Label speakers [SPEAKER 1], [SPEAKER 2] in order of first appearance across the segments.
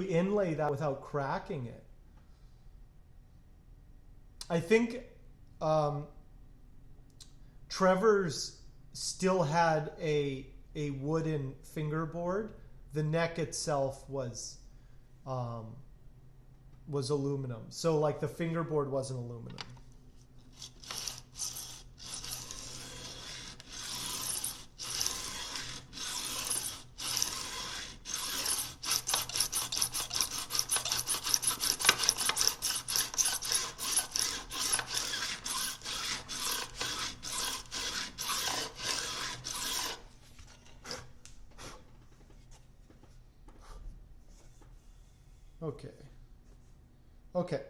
[SPEAKER 1] inlay that without cracking it? I think Trevor's still had a wooden fingerboard. The neck itself was aluminum. So like the fingerboard wasn't aluminum. Okay. Okay.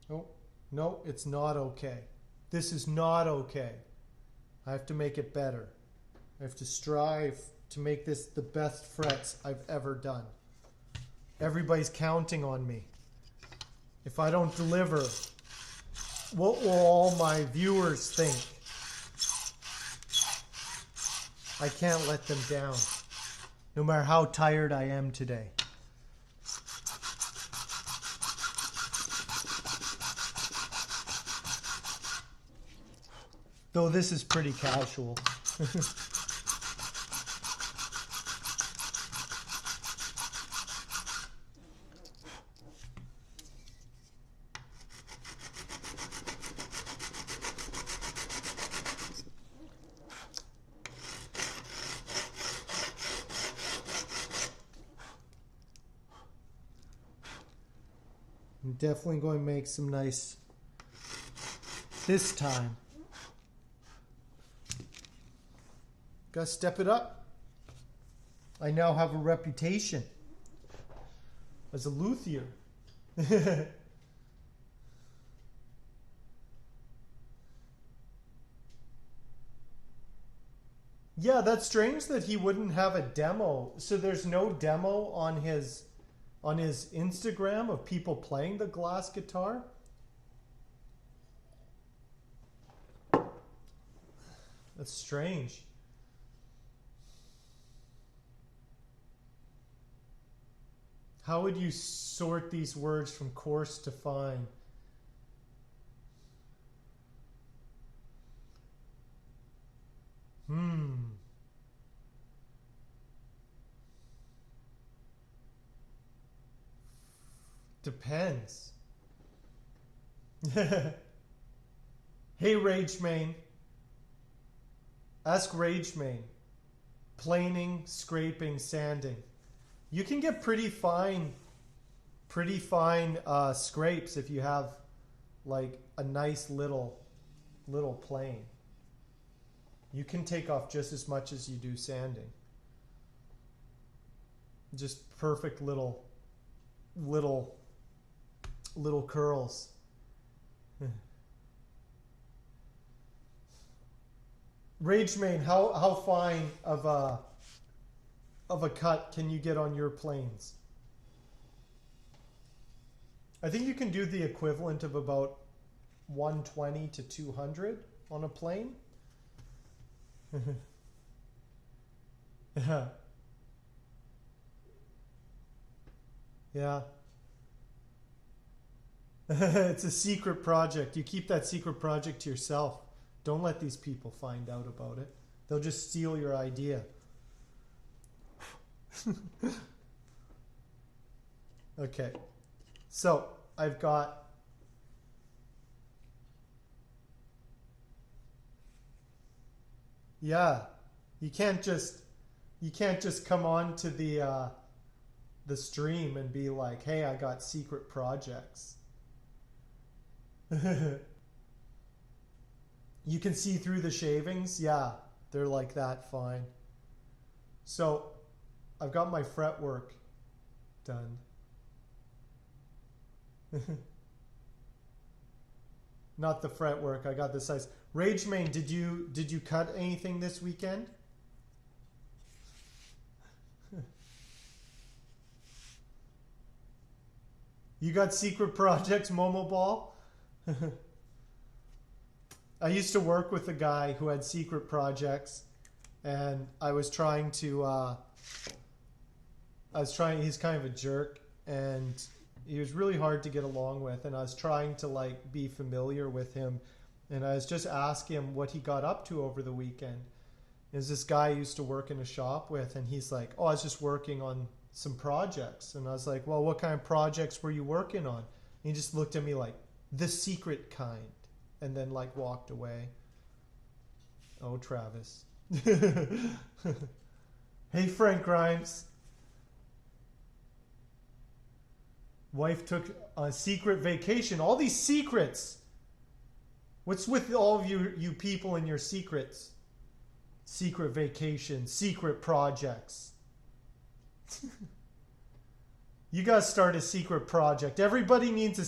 [SPEAKER 1] Oh, no, it's not okay. This is not okay. I have to make it better. I have to strive to make this the best frets I've ever done. Everybody's counting on me. If I don't deliver, what will all my viewers think? I can't let them down, no matter how tired I am today. Though this is pretty casual. I'm definitely going to make some nice this time. Gotta step it up. I now have a reputation as a luthier. Yeah, that's strange that he wouldn't have a demo. So there's no demo on his Instagram of people playing the glass guitar? That's strange. How would you sort these words from coarse to fine? Depends. Hey, Ragemain. Ask Ragemain. Planing, scraping, sanding. You can get pretty fine scrapes if you have like a nice little plane. You can take off just as much as you do sanding. Just perfect little curls. Ragemain, how fine of a cut can you get on your planes? I think you can do the equivalent of about 120 to 200 on a plane. Yeah. Yeah. It's a secret project. You keep that secret project to yourself. Don't let these people find out about it. They'll just steal your idea. Okay. So, I've got yeah. You can't just come on to the stream and be like, "Hey, I got secret projects." You can see through the shavings. Yeah, they're like that fine. So, I've got my fretwork done. Not the fretwork. I got the size. Ragemain, did you cut anything this weekend? You got secret projects, Momo Ball? I used to work with a guy who had secret projects, and I was trying to he's kind of a jerk, and he was really hard to get along with, and I was trying to like be familiar with him, and I was just asking him what he got up to over the weekend. There's this guy I used to work in a shop with, and he's like, oh, I was just working on some projects. And I was like, well, what kind of projects were you working on? And he just looked at me like, the secret kind, and then like walked away. Oh, Travis. Hey, Frank Grimes. Wife took a secret vacation. All these secrets. What's with all of you people and your secrets? Secret vacation, secret projects. You guys start a secret project. Everybody needs a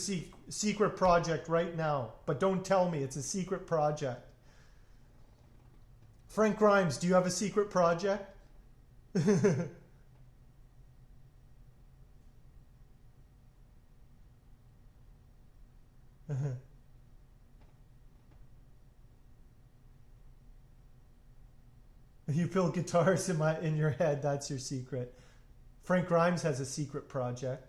[SPEAKER 1] secret project right now. But don't tell me it's a secret project. Frank Grimes, do you have a secret project? You build guitars in your head. That's your secret. Frank Grimes has a secret project.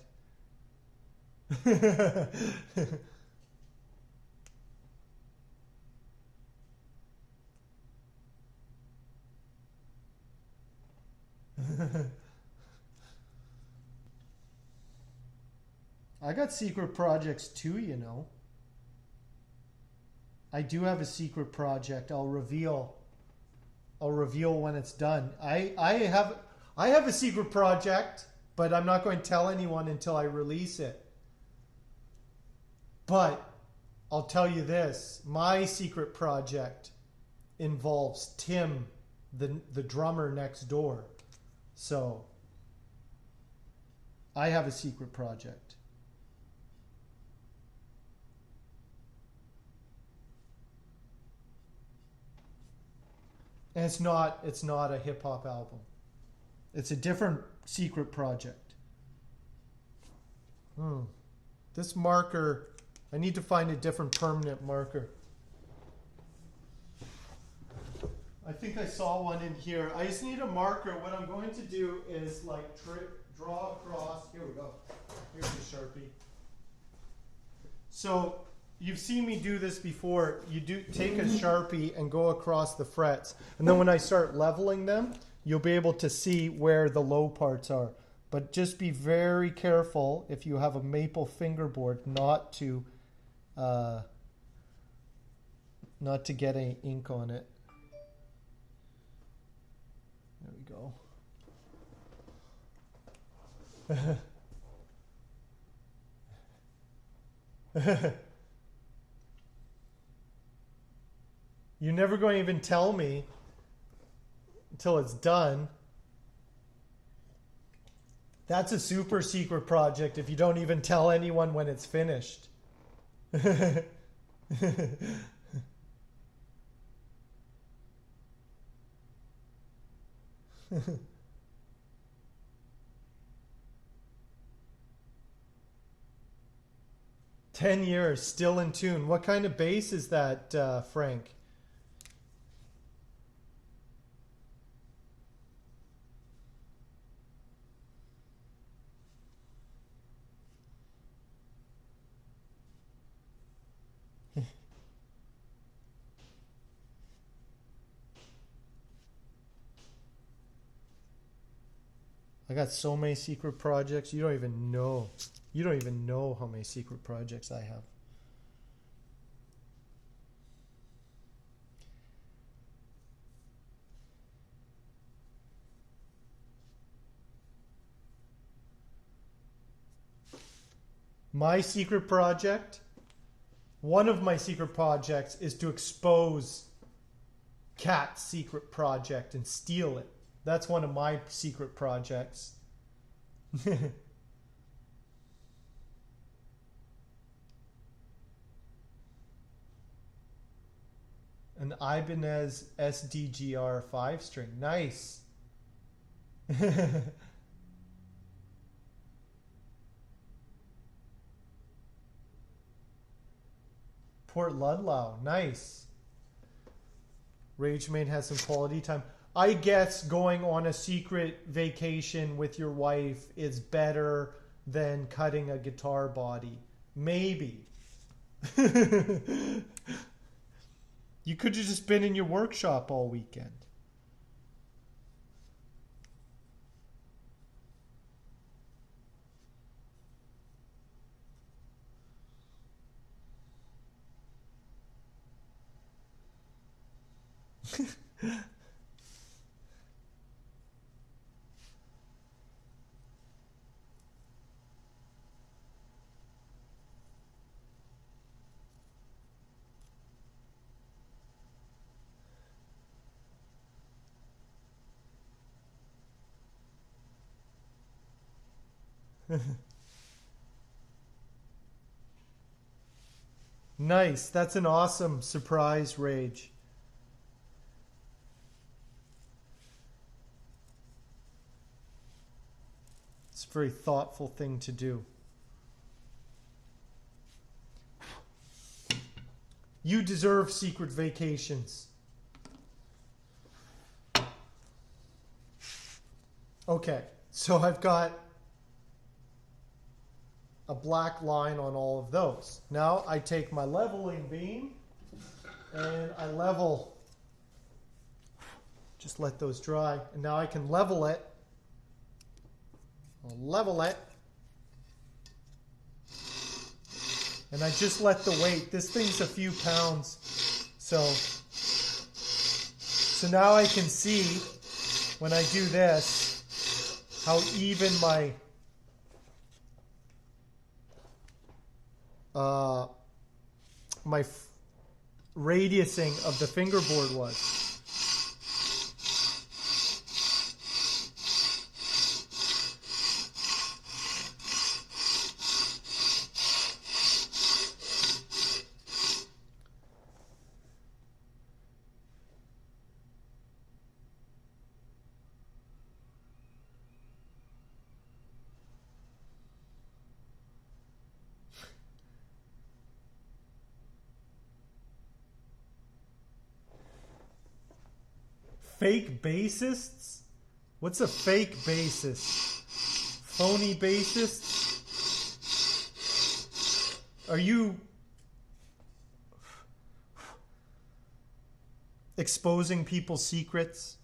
[SPEAKER 1] I got secret projects too, you know. I do have a secret project. I'll reveal when it's done. I have a secret project, but I'm not going to tell anyone until I release it. But I'll tell you this, my secret project involves Tim, the drummer next door. So I have a secret project. And it's not a hip hop album. It's a different secret project. This marker, I need to find a different permanent marker. I think I saw one in here. I just need a marker. What I'm going to do is like draw across. Here we go. Here's the Sharpie. So you've seen me do this before. You do take a Sharpie and go across the frets. And then when I start leveling them, you'll be able to see where the low parts are. But just be very careful if you have a maple fingerboard not to get any ink on it. There we go. You're never going to even tell me until it's done. That's a super secret project if you don't even tell anyone when it's finished. 10 years, still in tune. What kind of bass is that, Frank? I got so many secret projects. You don't even know. You don't even know how many secret projects I have. My secret project, one of my secret projects is to expose Cat's secret project and steal it. That's one of my secret projects. An Ibanez SDGR 5-string. Nice. Port Ludlow. Nice. RageMate has some quality time. I guess going on a secret vacation with your wife is better than cutting a guitar body. Maybe. You could have just been in your workshop all weekend. Nice. That's an awesome surprise, Rage. It's a very thoughtful thing to do. You deserve secret vacations. Okay, so I've got a black line on all of those. Now I take my leveling beam and I level. Just let those dry. And now I can level it. I'll level it. And I just let the weight, this thing's a few pounds. So now I can see when I do this, how even my radiusing of the fingerboard was. Fake bassists? What's a fake bassist? Phony bassists? Are you exposing people's secrets?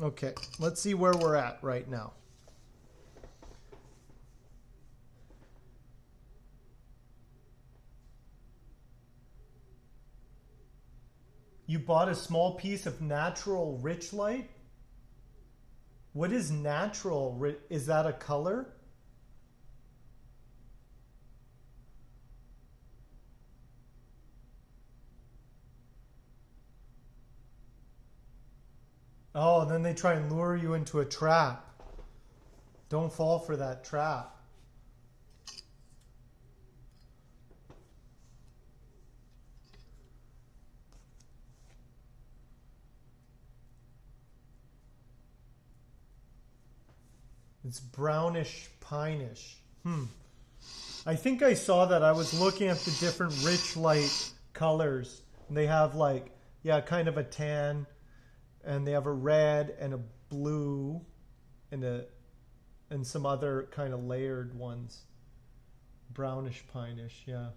[SPEAKER 1] Okay, let's see where we're at right now. You bought a small piece of natural rich light? What is natural? Is that a color? Oh, and then they try and lure you into a trap. Don't fall for that trap. It's brownish pineish. I think I saw that. I was looking at the different rich light colors. And they have like, yeah, kind of a tan. And they have a red and a blue and some other kind of layered ones. Brownish pineish, yeah.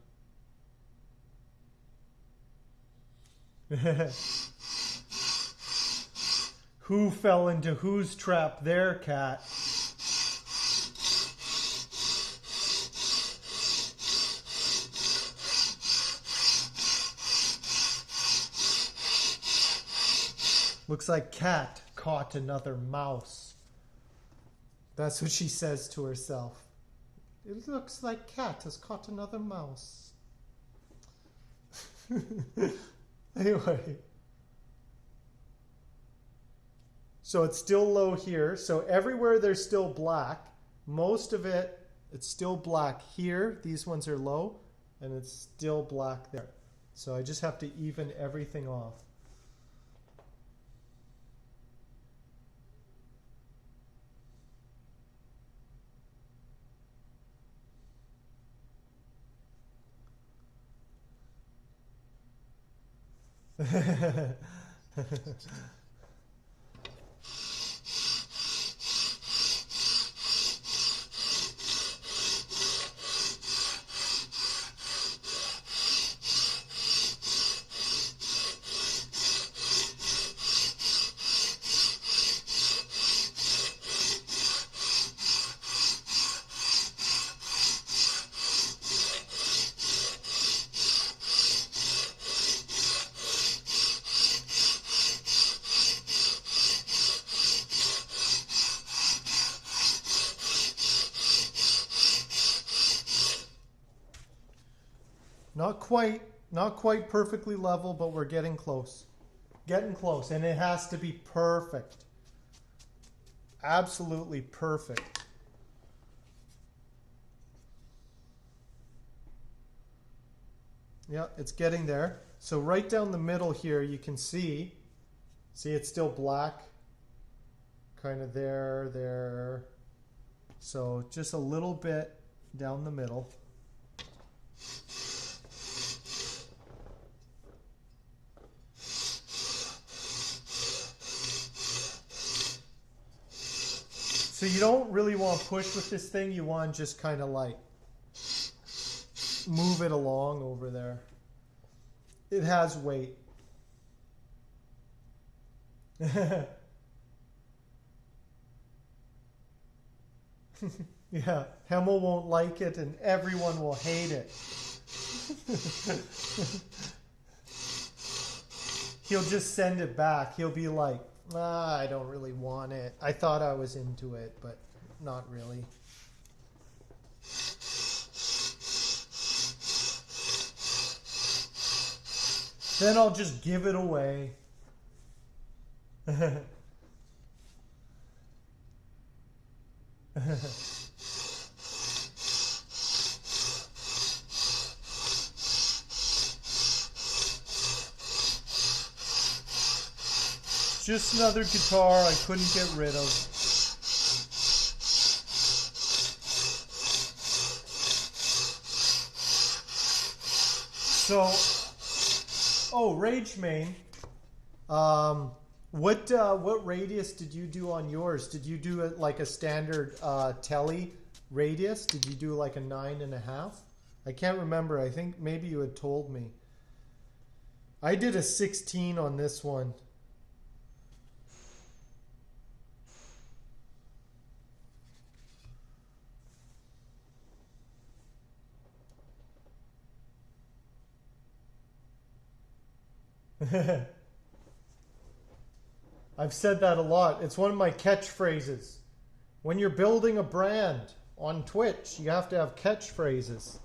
[SPEAKER 1] Who fell into whose trap there, cat? Looks like cat caught another mouse. That's what she says to herself. It looks like cat has caught another mouse. Anyway. So it's still low here. So everywhere there's still black. Most of it, it's still black here. These ones are low, and it's still black there. So I just have to even everything off. Not quite perfectly level, but we're getting close. Getting close, and it has to be perfect. Absolutely perfect. Yeah, it's getting there. So right down the middle here, you can see it's still black. Kind of there. So just a little bit down the middle. So you don't really want to push with this thing. You want to just kind of like move it along over there. It has weight. Yeah, Hemel won't like it and everyone will hate it. He'll just send it back. He'll be like, I don't really want it. I thought I was into it, but not really. Then I'll just give it away. Just another guitar I couldn't get rid of. So, Ragemain, what radius did you do on yours? Did you do it like a standard telly radius? Did you do like a 9.5? I can't remember. I think maybe you had told me. I did a 16 on this one. I've said that a lot. It's one of my catchphrases. When you're building a brand on Twitch, you have to have catchphrases.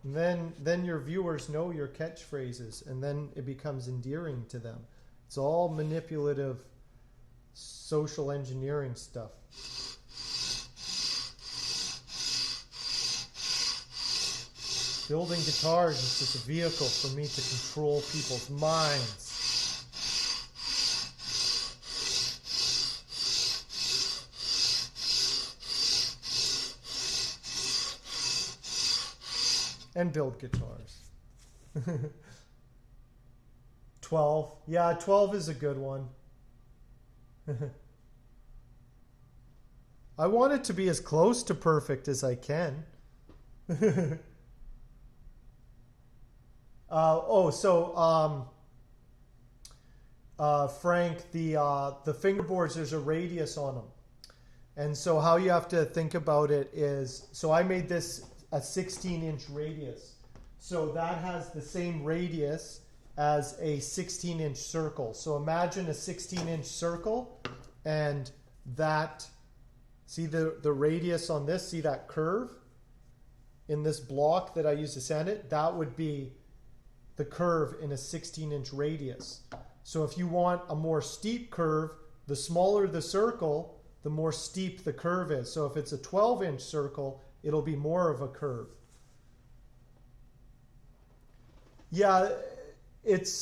[SPEAKER 1] And then your viewers know your catchphrases, and then it becomes endearing to them. It's all manipulative social engineering stuff. Building guitars is just a vehicle for me to control people's minds. And build guitars. 12. Yeah, 12 is a good one. I want it to be as close to perfect as I can. Frank, the fingerboards, there's a radius on them. And so how you have to think about it is, so I made this a 16-inch radius. So that has the same radius as a 16-inch circle. So imagine a 16-inch circle, and that, see the radius on this, see that curve in this block that I used to sand it? That would be the curve in a 16-inch radius. So if you want a more steep curve, The smaller the circle, the more steep the curve is. So if it's a 12-inch circle, it'll be more of a curve. Yeah, it's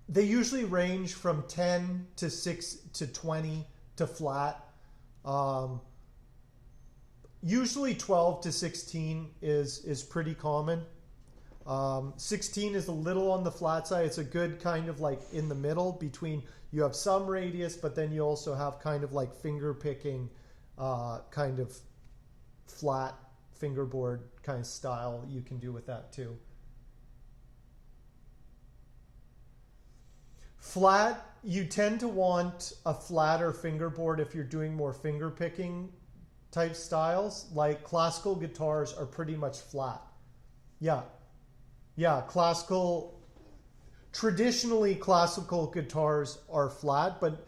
[SPEAKER 1] they usually range from 10 to 6 to 20 to flat. Usually 12 to 16 is pretty common. 16 is a little on the flat side. It's a good kind of like in the middle between, you have some radius, but then you also have kind of like finger picking, kind of flat fingerboard kind of style you can do with that too. Flat, you tend to want a flatter fingerboard if you're doing more finger picking type styles. Like classical guitars are pretty much flat. Yeah. Yeah, traditionally classical guitars are flat, but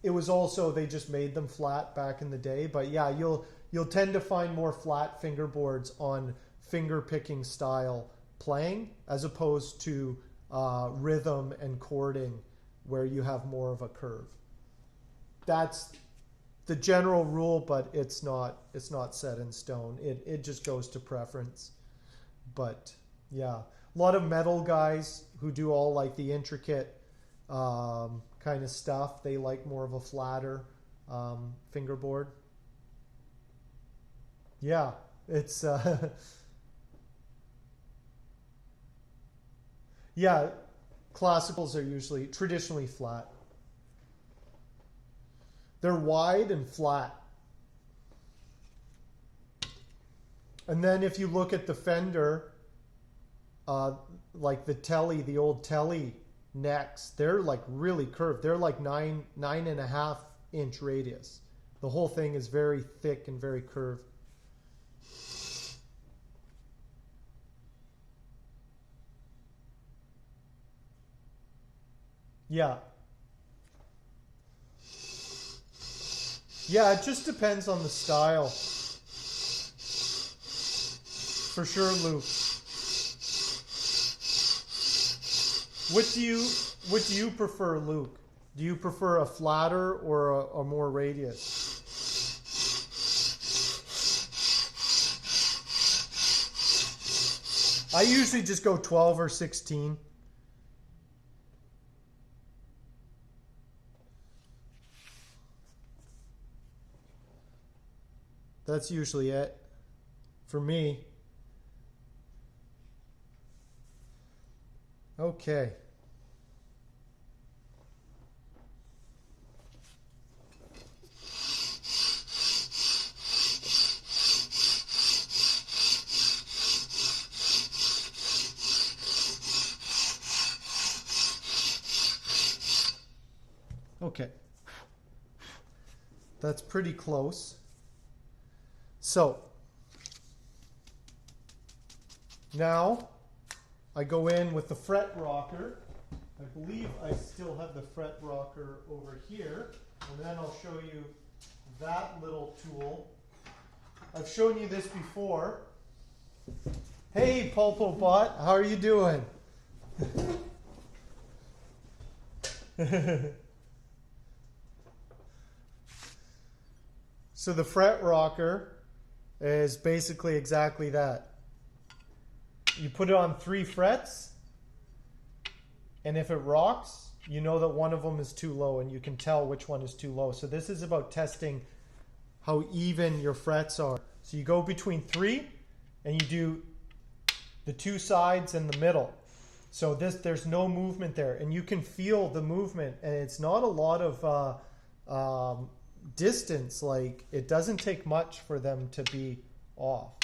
[SPEAKER 1] it was also, they just made them flat back in the day. But yeah, you'll tend to find more flat fingerboards on finger picking style playing as opposed to rhythm and chording where you have more of a curve. That's the general rule, but it's not set in stone. It just goes to preference. But yeah, a lot of metal guys who do all like the intricate kind of stuff, they like more of a flatter fingerboard. Yeah, it's yeah, classicals are usually traditionally flat. They're wide and flat. And then if you look at the Fender, like the Tele, the old Tele necks, they're like really curved. They're like 9.5 inch radius. The whole thing is very thick and very curved. Yeah. Yeah, it just depends on the style. For sure, Luke. What do you prefer, Luke? Do you prefer a flatter or a more radius? I usually just go 12 or 16. That's usually it for me. Okay. Okay. That's pretty close. So now I go in with the fret rocker. I believe I still have the fret rocker over here. And then I'll show you that little tool. I've shown you this before. Hey, Pulpo Bot, how are you doing? So the fret rocker is basically exactly that. You put it on 3 frets, and if it rocks, you know that one of them is too low, and you can tell which one is too low. So this is about testing how even your frets are. So you go between 3, and you do the 2 sides and the middle. So there's no movement there, and you can feel the movement, and it's not a lot of distance. Like, it doesn't take much for them to be off.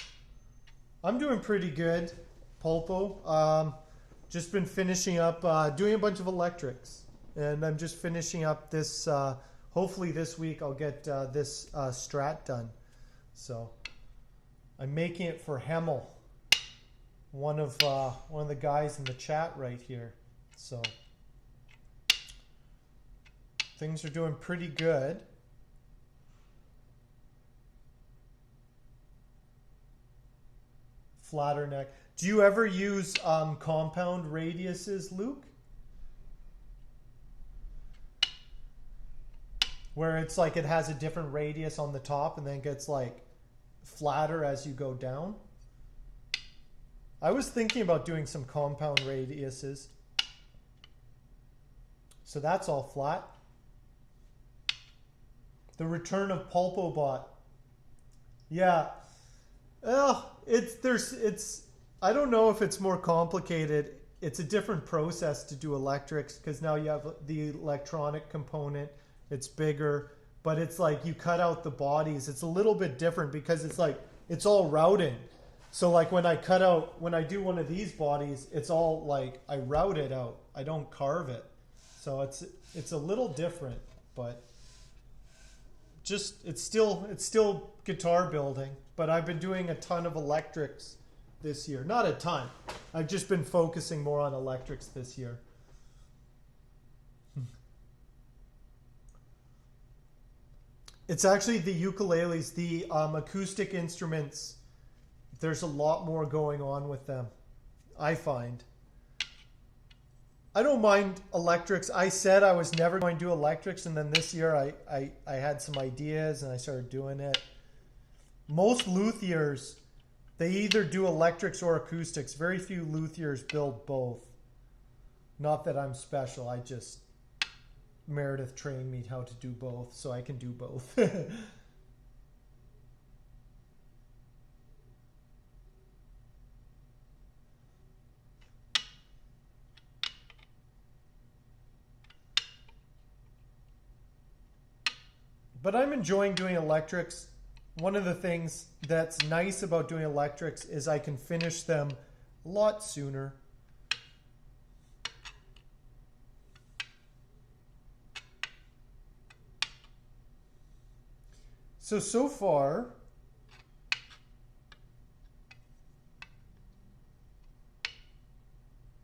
[SPEAKER 1] I'm doing pretty good, Pulpo. Just been finishing up doing a bunch of electrics, and I'm just finishing up this. Hopefully this week I'll get this Strat done. So I'm making it for Hemel, one of the guys in the chat right here. So things are doing pretty good. Flatter neck. Do you ever use compound radiuses, Luke? where it's like it has a different radius on the top and then gets like flatter as you go down. I was thinking about doing some compound radiuses. So that's all flat. The return of PulpoBot. Yeah. I don't know if it's more complicated. It's a different process to do electrics because now you have the electronic component. It's bigger, but it's like you cut out the bodies. It's a little bit different because it's like, it's all routing. So like when I do one of these bodies, it's all like, I route it out. I don't carve it. So it's a little different, but just, it's still guitar building, but I've been doing a ton of electrics this year. Not a ton. I've just been focusing more on electrics this year. It's actually the ukuleles, the acoustic instruments. There's a lot more going on with them, I find. I don't mind electrics. I said I was never going to do electrics, and then this year I had some ideas and I started doing it. Most luthiers, they either do electrics or acoustics. Very few luthiers build both. Not that I'm special. Meredith trained me how to do both, so I can do both. But I'm enjoying doing electrics. One of the things that's nice about doing electrics is I can finish them a lot sooner. So far,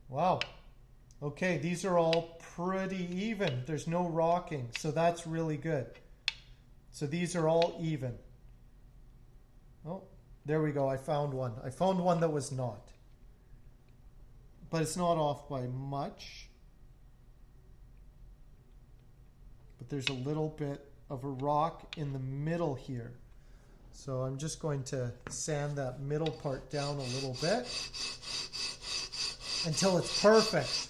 [SPEAKER 1] wow. Okay, these are all pretty even. There's no rocking, so that's really good. So these are all even. Oh, there we go. I found one. I found one that was not. But it's not off by much. But there's a little bit of a rock in the middle here. So I'm just going to sand that middle part down a little bit until it's perfect.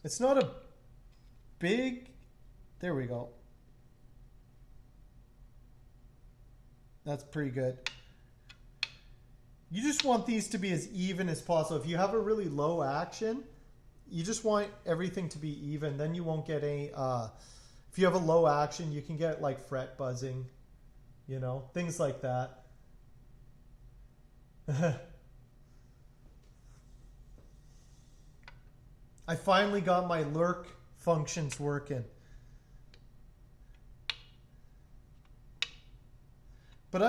[SPEAKER 1] It's not a big, there we go. That's pretty good. You just want these to be as even as possible. If you have a really low action, you just want everything to be even. Then you won't get any, if you have a low action, you can get like fret buzzing, you know, things like that. I finally got my lurk functions working. But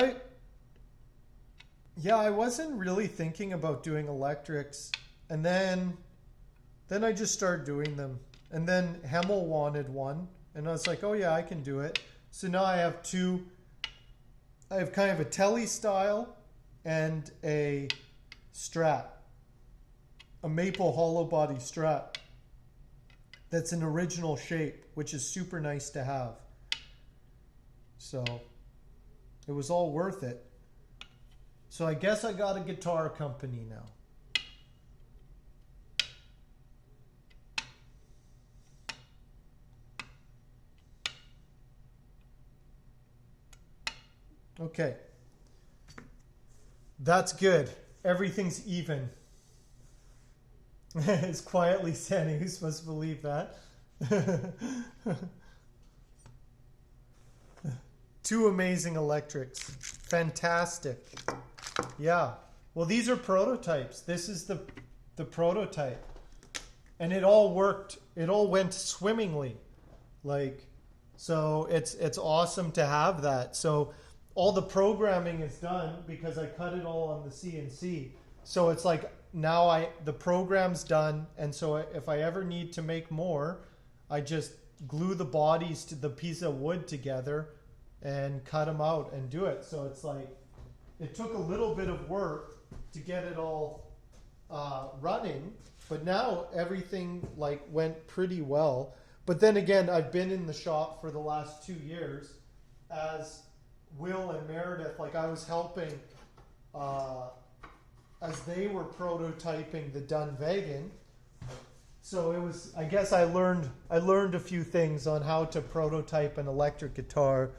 [SPEAKER 1] I wasn't really thinking about doing electrics. And then I just started doing them. And then Hemel wanted one. And I was like, oh yeah, I can do it. So now I have two. I have kind of a Tele style and a Strat. A maple hollow body Strat. That's an original shape, which is super nice to have. So it was all worth it. So I guess I got a guitar company now. Okay. That's good. Everything's even. It's quietly saying, who's supposed to believe that? Two amazing electrics. Fantastic. Yeah. Well, these are prototypes. This is the prototype. And it all worked. It all went swimmingly. Like, so it's awesome to have that. So all the programming is done because I cut it all on the CNC. So it's like now the program's done. And so if I ever need to make more, I just glue the bodies to the piece of wood together and cut them out and do it. So it's like, it took a little bit of work to get it all running, but now everything like went pretty well. But then again, I've been in the shop for the last 2 years as Will and Meredith. Like I was helping as they were prototyping the Dunvegan. So it was, I guess I learned a few things on how to prototype an electric guitar.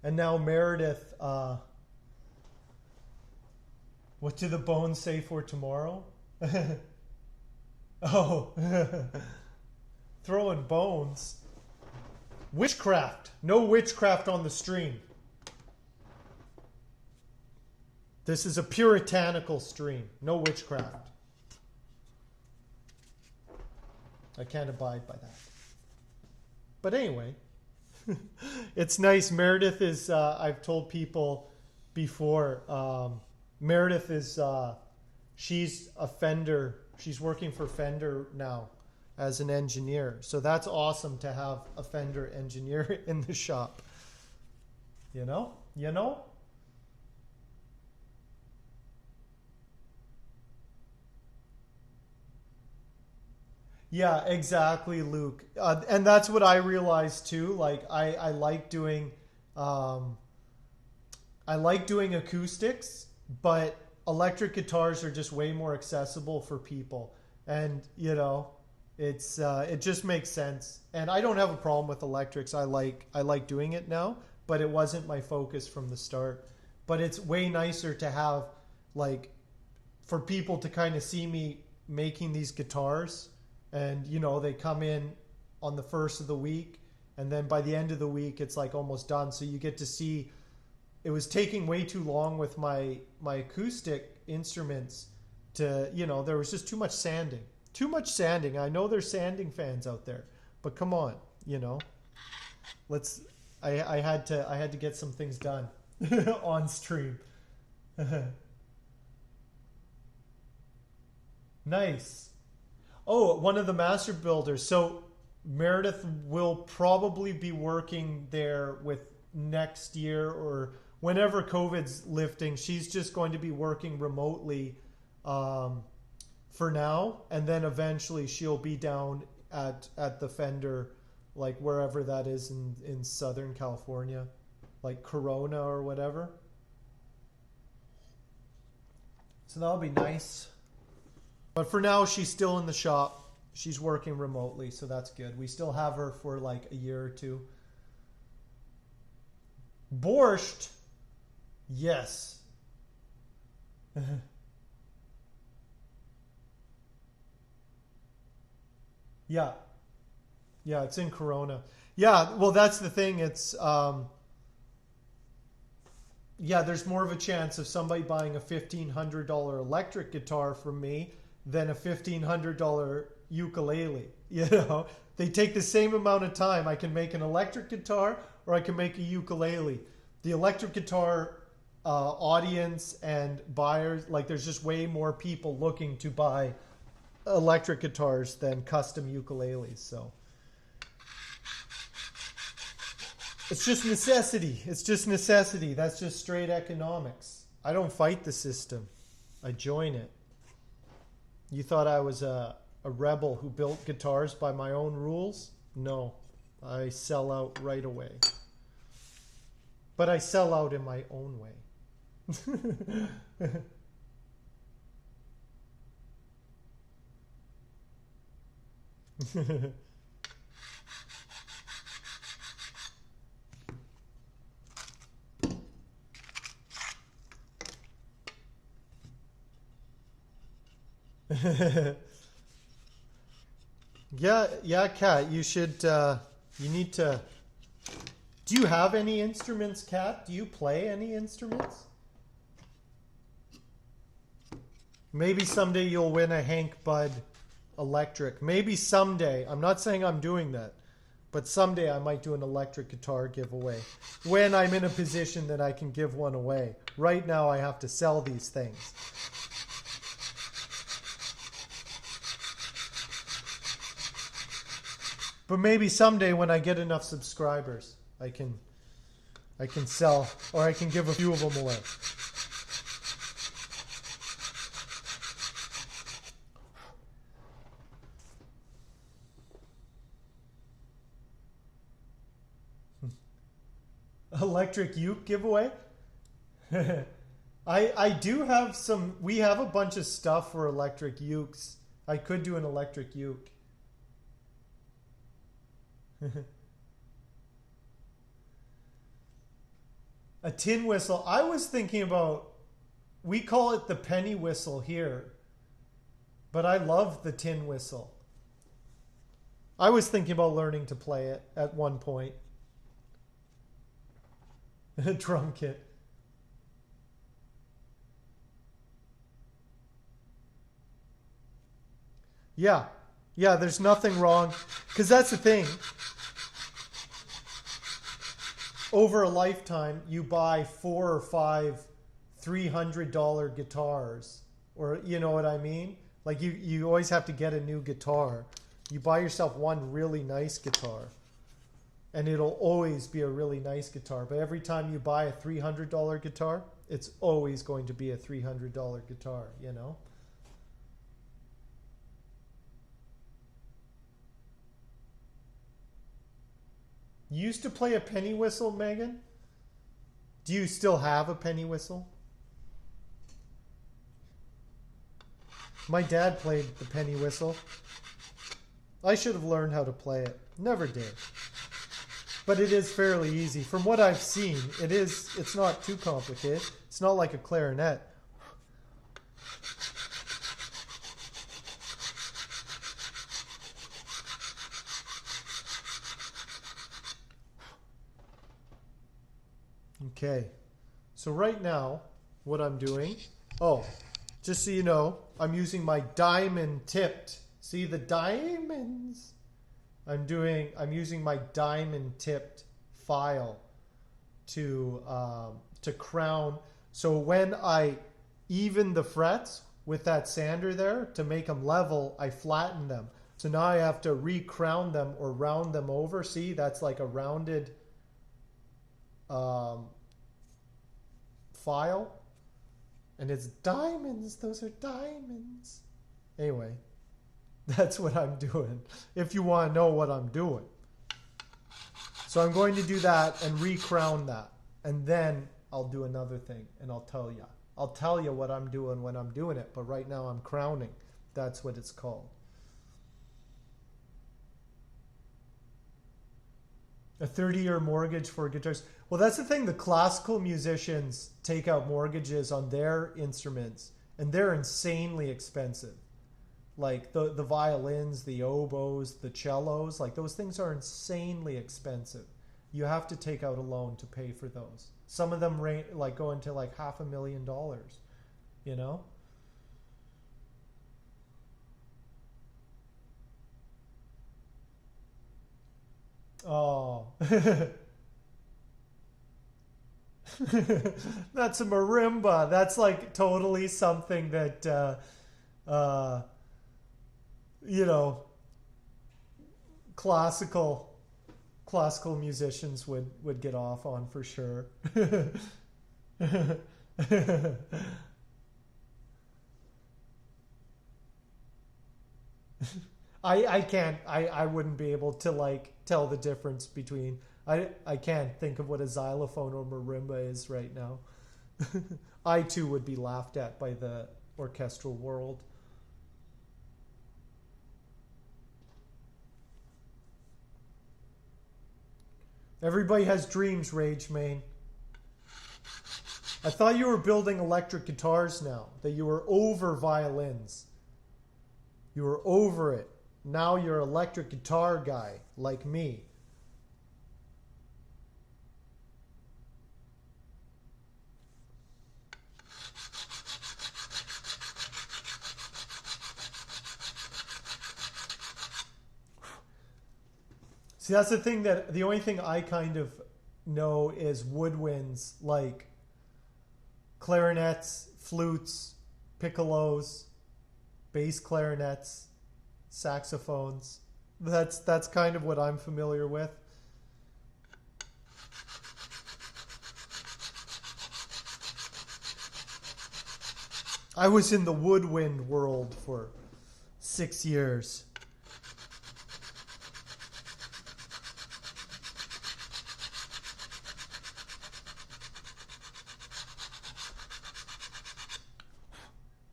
[SPEAKER 1] And now Meredith, what do the bones say for tomorrow? Oh, throwing bones. Witchcraft. No witchcraft on the stream. This is a puritanical stream. No witchcraft. I can't abide by that. But anyway, it's nice. Meredith is, I've told people before, Meredith is, she's a Fender, she's working for Fender now as an engineer. So that's awesome to have a Fender engineer in the shop. You know? You know? Yeah, exactly, Luke. And that's what I realized too. Like I like doing, I like doing acoustics, but electric guitars are just way more accessible for people. And you know, it's it just makes sense. And I don't have a problem with electrics. I like doing it now, but it wasn't my focus from the start. But it's way nicer to have like for people to kind of see me making these guitars. And, you know, they come in on the first of the week. And then by the end of the week, it's like almost done. So you get to see, it was taking way too long with my acoustic instruments to, you know, there was just too much sanding. Too much sanding. I know there's sanding fans out there. But come on, you know. I had to get some things done on stream. Nice. Oh, one of the master builders. So Meredith will probably be working there with next year or whenever COVID's lifting. She's just going to be working remotely for now. And then eventually she'll be down at the Fender, like wherever that is in Southern California, like Corona or whatever. So that'll be nice. But for now, she's still in the shop. She's working remotely, so that's good. We still have her for like a year or two. Borscht? Yes. Yeah. Yeah, it's in Corona. Yeah, well, that's the thing. It's, yeah, there's more of a chance of somebody buying a $1,500 electric guitar from me than a $1,500 ukulele. You know, they take the same amount of time. I can make an electric guitar or I can make a ukulele. The electric guitar audience and buyers, like there's just way more people looking to buy electric guitars than custom ukuleles. So it's just necessity. It's just necessity. That's just straight economics. I don't fight the system. I join it. You thought I was a rebel who built guitars by my own rules? No, I sell out right away. But I sell out in my own way. Yeah, Kat, you should, you need to, do you have any instruments, Kat? Do you play any instruments? Maybe someday you'll win a Hank Budd electric. Maybe someday. I'm not saying I'm doing that, but someday I might do an electric guitar giveaway when I'm in a position that I can give one away. Right now I have to sell these things. But maybe someday when I get enough subscribers, I can sell, or I can give a few of them away. Electric uke giveaway? I do have some. We have a bunch of stuff for electric ukes. I could do an electric uke. A tin whistle. I was thinking about, we call it the penny whistle here, but I love the tin whistle. I was thinking about learning to play it at one point. A drum kit. Yeah. Yeah, there's nothing wrong. Because that's the thing. Over a lifetime, you buy 4 or 5 $300 guitars. Or, you know what I mean? Like, you always have to get a new guitar. You buy yourself one really nice guitar. And it'll always be a really nice guitar. But every time you buy a $300 guitar, it's always going to be a $300 guitar, you know? You used to play a penny whistle, Megan? Do you still have a penny whistle? My dad played the penny whistle. I should have learned how to play it. Never did. But it is fairly easy. From what I've seen, it's not too complicated. It's not like a clarinet. Okay, so right now, what I'm doing, just so you know, I'm using my diamond tipped, see the diamonds? I'm using my diamond tipped file to crown. So when I even the frets with that sander there to make them level, I flatten them. So now I have to re-crown them or round them over. See, that's like a rounded file, and it's diamonds. Those are diamonds. Anyway, that's what I'm doing, if you want to know what I'm doing. So I'm going to do that and re-crown that, and then I'll do another thing, and I'll tell you what I'm doing when I'm doing it. But right now I'm crowning. That's what it's called. A 30-year mortgage for guitars. Well, that's the thing. The classical musicians take out mortgages on their instruments, and they're insanely expensive. Like the violins, the oboes, the cellos, like those things are insanely expensive. You have to take out a loan to pay for those. Some of them go into like $500,000, you know? Oh. That's a marimba. That's like totally something that, you know, classical musicians would get off on for sure. I wouldn't be able to like tell the difference between, I can't think of what a xylophone or marimba is right now. I too would be laughed at by the orchestral world. Everybody has dreams, Rage Main. I thought you were building electric guitars now, that you were over violins. You were over it. Now you're an electric guitar guy, like me. See, that's the thing, that the only thing I kind of know is woodwinds, like clarinets, flutes, piccolos, bass clarinets, saxophones. That's kind of what I'm familiar with. I was in the woodwind world for 6 years.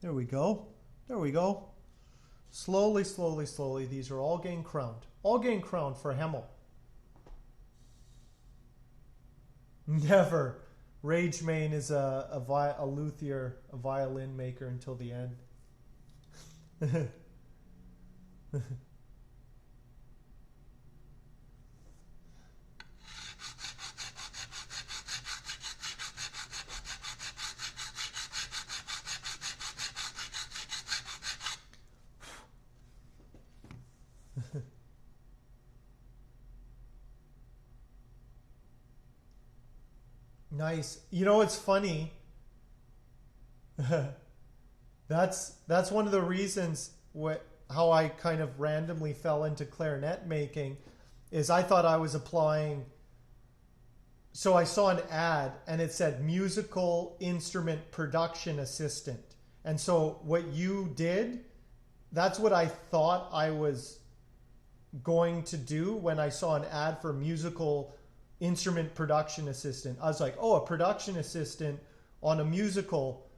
[SPEAKER 1] There we go. There we go. Slowly, slowly, slowly, these are all getting crowned. All getting crowned for Hemel. Never. Rage Main is a luthier, a violin maker until the end. Nice. You know, it's funny. That's one of the reasons how I kind of randomly fell into clarinet making is I thought I was applying. So I saw an ad and it said musical instrument production assistant. And so what you did, that's what I thought I was going to do when I saw an ad for musical instrument production assistant. I was like, oh, a production assistant on a musical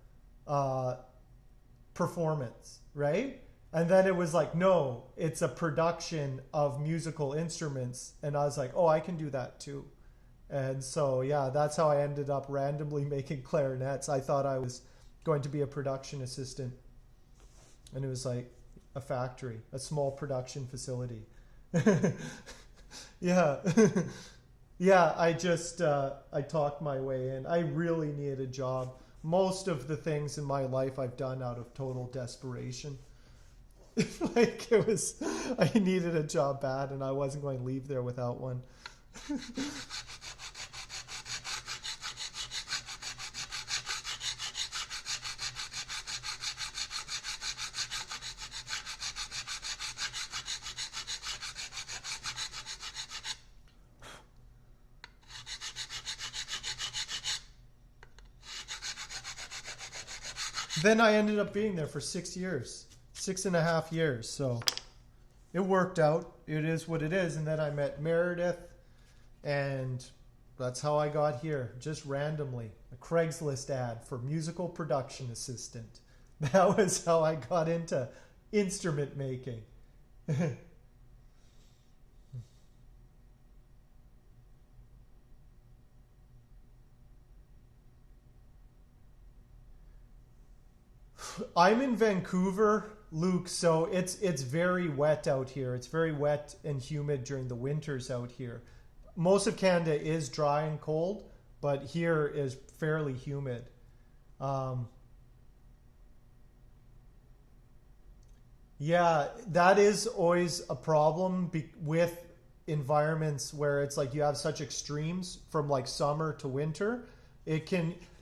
[SPEAKER 1] performance, right? And then it was like, no, it's a production of musical instruments. And I was like, oh, I can do that too. And so, yeah, that's how I ended up randomly making clarinets. I thought I was going to be a production assistant. And it was like a factory, a small production facility. Yeah. Yeah, I just, I talked my way in. I really needed a job. Most of the things in my life I've done out of total desperation. Like it was, I needed a job bad and I wasn't going to leave there without one. Then I ended up being there for 6 years, 6.5 years. So it worked out. It is what it is. And then I met Meredith, and that's how I got here, just randomly. A Craigslist ad for musical production assistant. That was how I got into instrument making. I'm in Vancouver, Luke, so it's very wet out here. It's very wet and humid during the winters out here. Most of Canada is dry and cold, but here is fairly humid. Yeah, that is always a problem with environments where it's like you have such extremes from like summer to winter.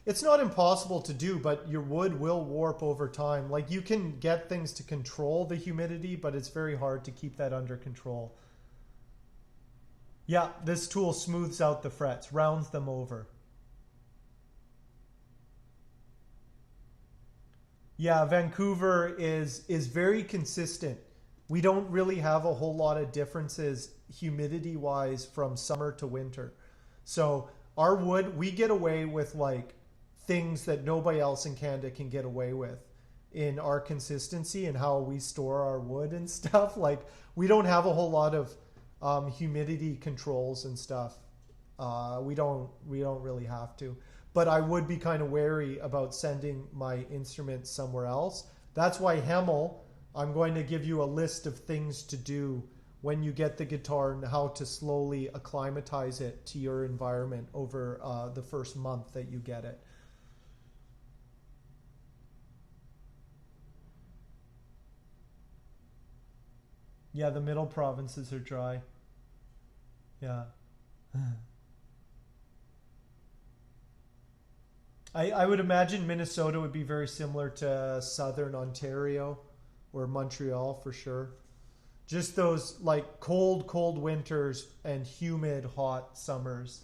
[SPEAKER 1] It's not impossible to do, but your wood will warp over time. Like you can get things to control the humidity, but it's very hard to keep that under control. Yeah, this tool smooths out the frets, rounds them over. Yeah, Vancouver is very consistent. We don't really have a whole lot of differences humidity wise from summer to winter. So our wood, we get away with like things that nobody else in Canada can get away with in our consistency and how we store our wood and stuff. Like we don't have a whole lot of humidity controls and stuff. We don't really have to. But I would be kind of wary about sending my instruments somewhere else. That's why Hemel, I'm going to give you a list of things to do when you get the guitar and how to slowly acclimatize it to your environment over the first month that you get it. Yeah, the middle provinces are dry. Yeah. I would imagine Minnesota would be very similar to southern Ontario or Montreal for sure. Just those like cold, cold winters and humid, hot summers.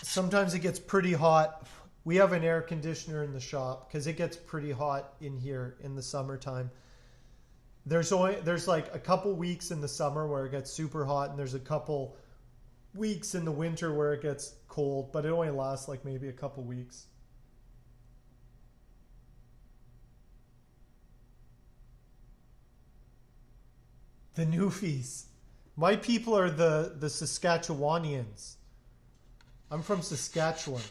[SPEAKER 1] Sometimes it gets pretty hot We have an air conditioner in the shop because it gets pretty hot in here in the summertime. There's like a couple weeks in the summer where it gets super hot, and there's a couple weeks in the winter where it gets cold, but it only lasts like maybe a couple weeks. The Newfies. My people are the Saskatchewanians. I'm from Saskatchewan.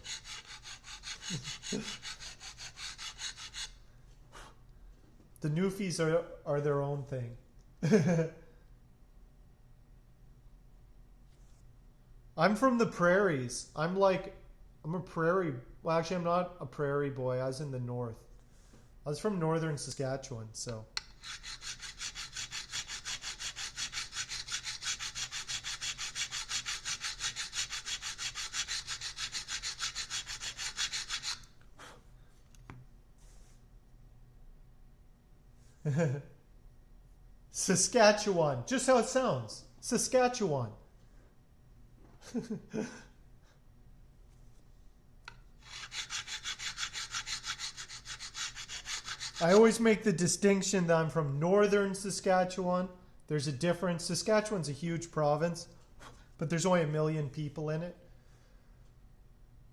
[SPEAKER 1] The Newfies are their own thing. I'm from the prairies. I'm a prairie. Well, actually, I'm not a prairie boy. I was in the north. I was from northern Saskatchewan, so. Saskatchewan. Just how it sounds. Saskatchewan. I always make the distinction that I'm from northern Saskatchewan. There's a difference. Saskatchewan's a huge province, but there's only 1 million people in it.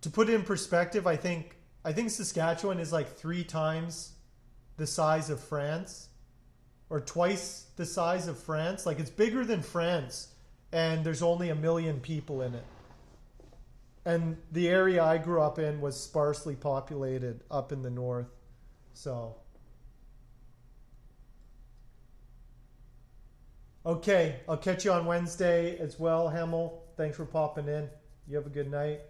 [SPEAKER 1] To put it in perspective, I think Saskatchewan is like 3 times the size of France, or twice the size of France. Like, it's bigger than France, and there's only 1 million people in it. And the area I grew up in was sparsely populated up in the north. So, okay, I'll catch you on Wednesday as well, Hemel. Thanks for popping in. You have a good night.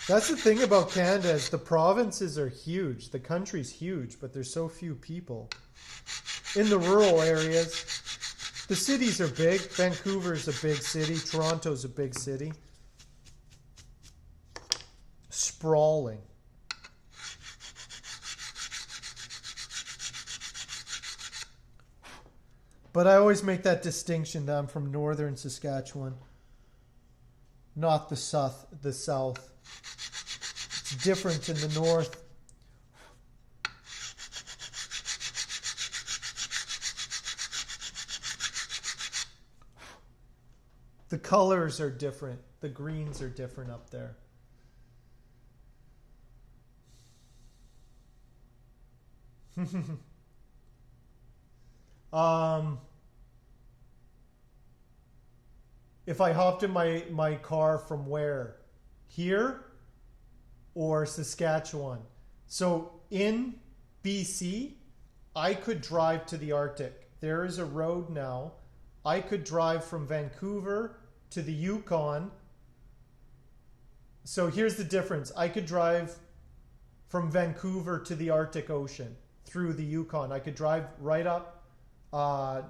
[SPEAKER 1] That's the thing about Canada, is the provinces are huge. The country's huge, but there's so few people. In the rural areas, the cities are big. Vancouver's a big city. Toronto's a big city. Sprawling. But I always make that distinction that I'm from northern Saskatchewan, not the south. It's different in the north. The colors are different. The greens are different up there. If I hopped in my car from where? Here or Saskatchewan? So in BC, I could drive to the Arctic. There is a road now. I could drive from Vancouver to the Yukon. So here's the difference. I could drive from Vancouver to the Arctic Ocean through the Yukon. I could drive right up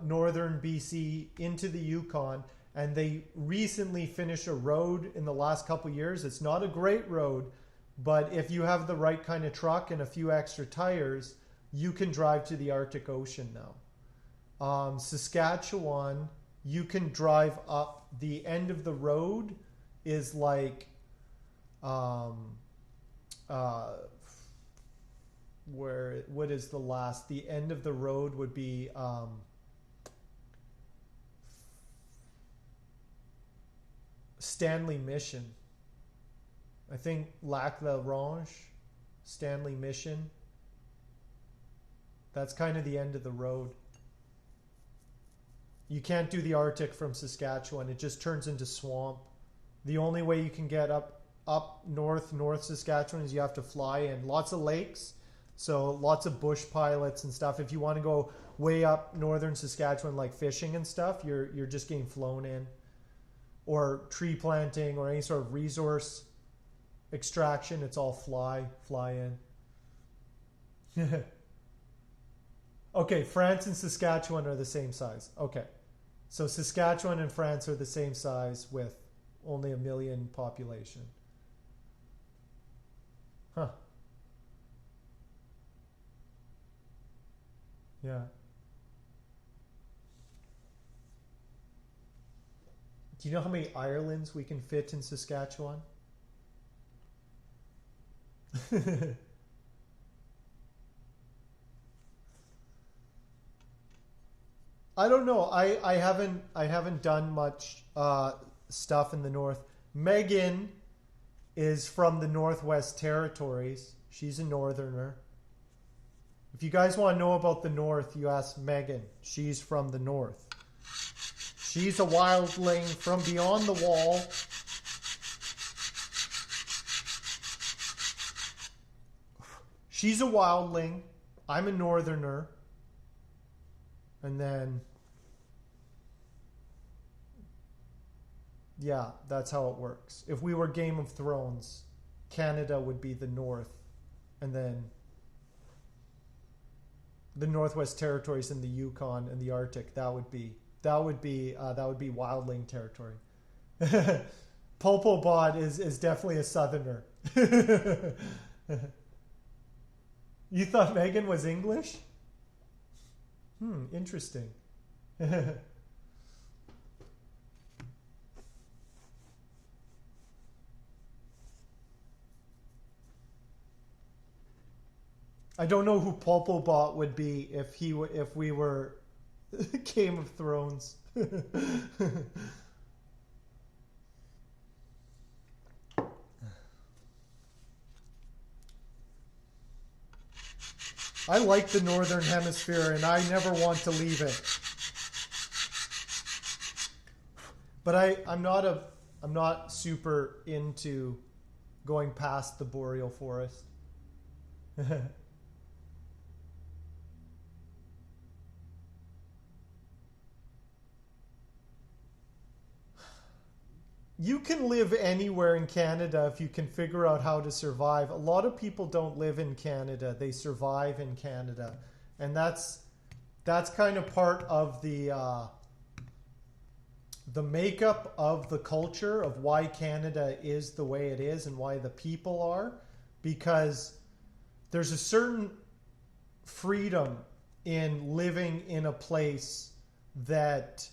[SPEAKER 1] northern BC into the Yukon, and they recently finished a road in the last couple years. It's not a great road, but if you have the right kind of truck and a few extra tires, you can drive to the Arctic Ocean now. Saskatchewan, you can drive up. The end of the road is like what is the last? The end of the road would be Stanley Mission. I think Lac La Ronge, Stanley Mission. That's kind of the end of the road. You can't do the Arctic from Saskatchewan. It just turns into swamp. The only way you can get up north Saskatchewan is you have to fly in. Lots of lakes, so lots of bush pilots and stuff. If you want to go way up northern Saskatchewan, like fishing and stuff, you're just getting flown in. Or tree planting or any sort of resource extraction, it's all fly in. Okay, France and Saskatchewan are the same size. Okay. So Saskatchewan and France are the same size with only 1 million population. Huh. Yeah. Do you know how many Irelands we can fit in Saskatchewan? I don't know. I haven't done much stuff in the north. Megan is from the Northwest Territories. She's a northerner. If you guys want to know about the north, you ask Megan. She's from the north. She's a wildling from beyond the wall. She's a wildling. I'm a northerner. And then, yeah, that's how it works. If we were Game of Thrones, Canada would be the north, and then the Northwest Territories and the Yukon and the Arctic, that would be wildling territory. Pulpobot is definitely a southerner. You thought Megan was English? Interesting. I don't know who Pulpobot would be if we were Game of Thrones. I like the Northern Hemisphere and I never want to leave it. But I'm not super into going past the boreal forest. You can live anywhere in Canada if you can figure out how to survive. A lot of people don't live in Canada. They survive in Canada. And that's kind of part of the makeup of the culture of why Canada is the way it is and why the people are. Because there's a certain freedom in living in a place that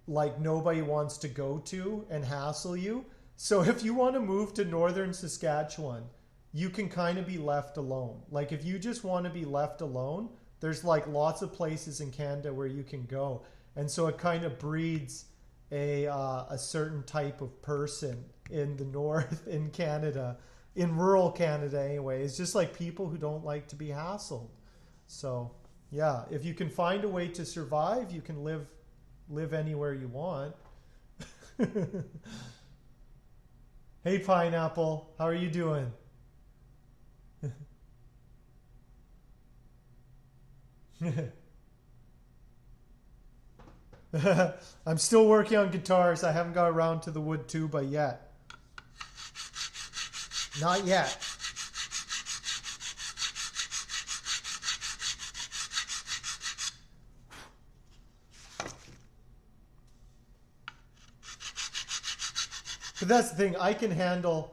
[SPEAKER 1] like nobody wants to go to and hassle you. So if you want to move to northern Saskatchewan, you can kind of be left alone. Like if you just want to be left alone, there's like lots of places in Canada where you can go. And so it kind of breeds a certain type of person in the north in Canada, in rural Canada anyway. It's just like people who don't like to be hassled. So yeah, if you can find a way to survive, you can live anywhere you want. Hey Pineapple, how are you doing? I'm still working on guitars. I haven't got around to the wood tuba yet. Not yet. But that's the thing, I can handle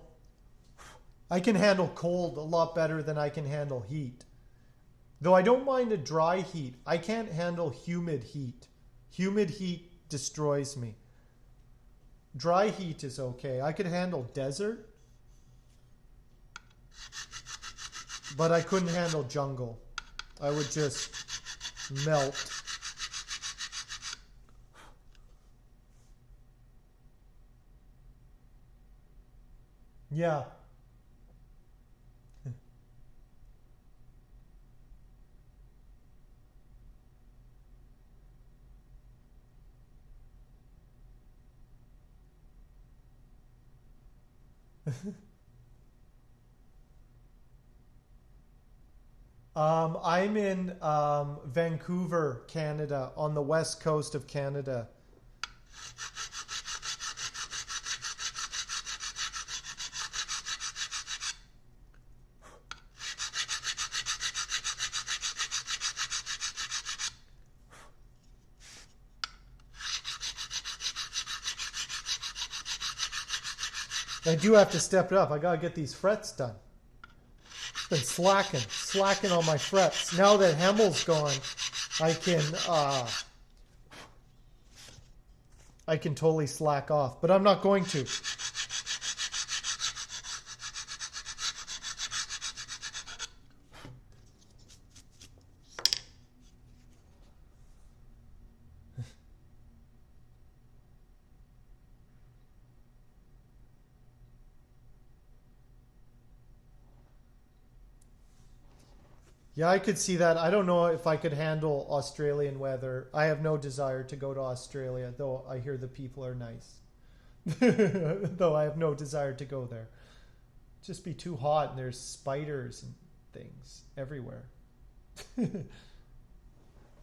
[SPEAKER 1] cold a lot better than I can handle heat. Though I don't mind a dry heat, I can't handle humid heat. Humid heat destroys me. Dry heat is okay. I could handle desert, but I couldn't handle jungle. I would just melt. Yeah. I'm in Vancouver, Canada, on the west coast of Canada. I do have to step it up. I gotta get these frets done. Been slacking on my frets. Now that Hemmel's gone, I can I can totally slack off, but I'm not going to. Yeah, I could see that. I don't know if I could handle Australian weather. I have no desire to go to Australia, though I hear the people are nice. Though I have no desire to go there. Just be too hot and there's spiders and things everywhere. Don't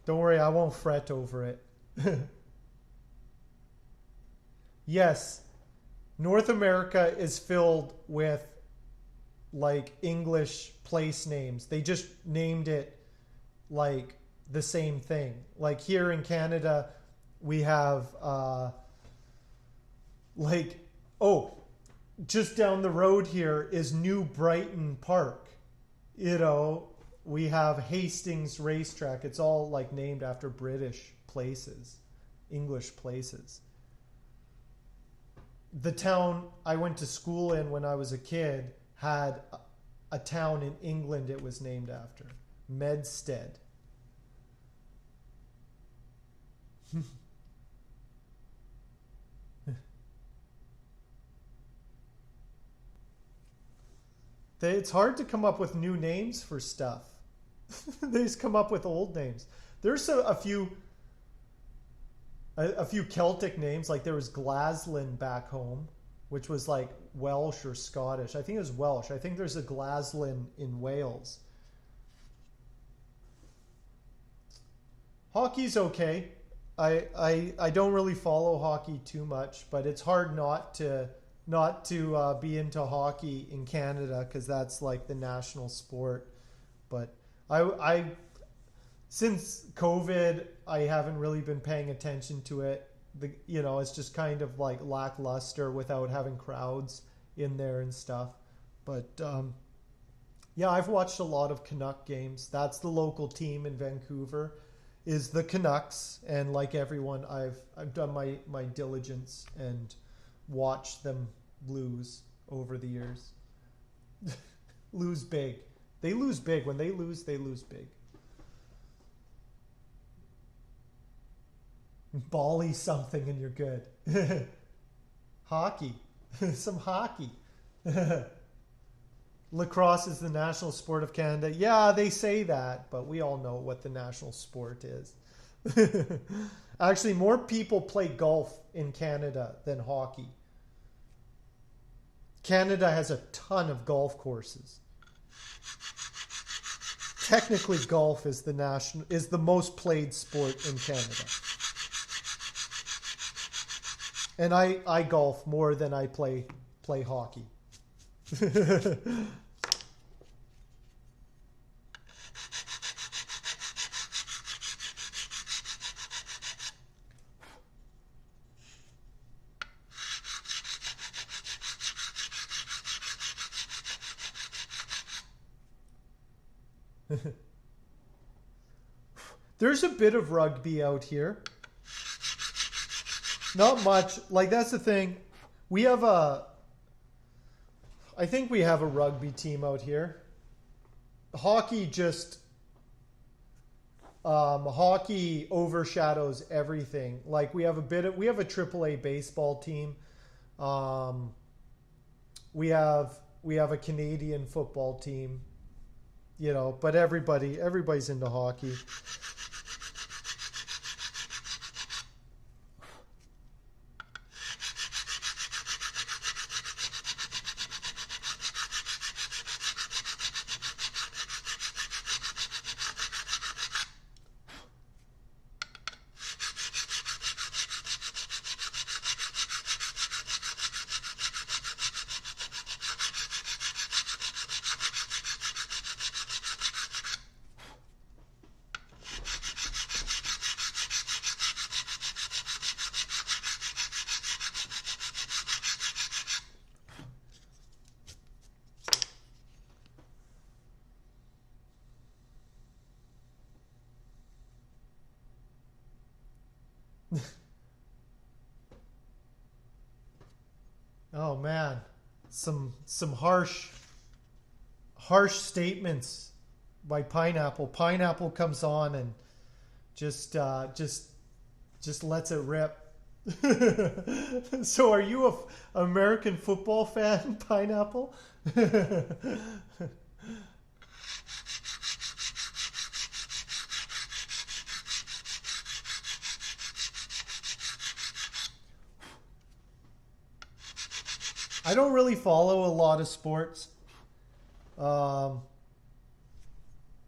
[SPEAKER 1] worry, I won't fret over it. Yes, North America is filled with like English place names. They just named it like the same thing. Like here in Canada, we have like, oh, just down the road here is New Brighton Park. You know, we have Hastings Racetrack. It's all like named after British places, English places. The town I went to school in when I was a kid had a town in England it was named after. Medstead. It's hard to come up with new names for stuff. They just come up with old names. There's a few Celtic names, like there was Glaslyn back home, which was like Welsh or Scottish. I think it was Welsh. I think there's a Glaslyn in Wales. Hockey's okay. I don't really follow hockey too much, but it's hard not to be into hockey in Canada because that's like the national sport. But I since COVID, I haven't really been paying attention to it. It's just kind of like lackluster without having crowds in there and stuff. But yeah, I've watched a lot of Canuck games. That's the local team in Vancouver, is the Canucks, and like everyone, I've done my diligence and watched them lose over the years. Lose big. They lose big. When they lose big. Bally something and you're good. Hockey. Some hockey. Lacrosse is the national sport of Canada. Yeah, they say that, but we all know what the national sport is. Actually, more people play golf in Canada than hockey. Canada has a ton of golf courses. Technically, golf is the most played sport in Canada. And I golf more than I play hockey. There's a bit of rugby out here. Not much. Like, that's the thing. I think we have a rugby team out here. Hockey hockey overshadows everything. Like, we have a AAA baseball team. We have a Canadian football team. But everybody's into hockey. Oh man, some harsh statements by Pineapple. Pineapple comes on and just lets it rip. So, are you a American football fan, Pineapple? I don't really follow a lot of sports. Um,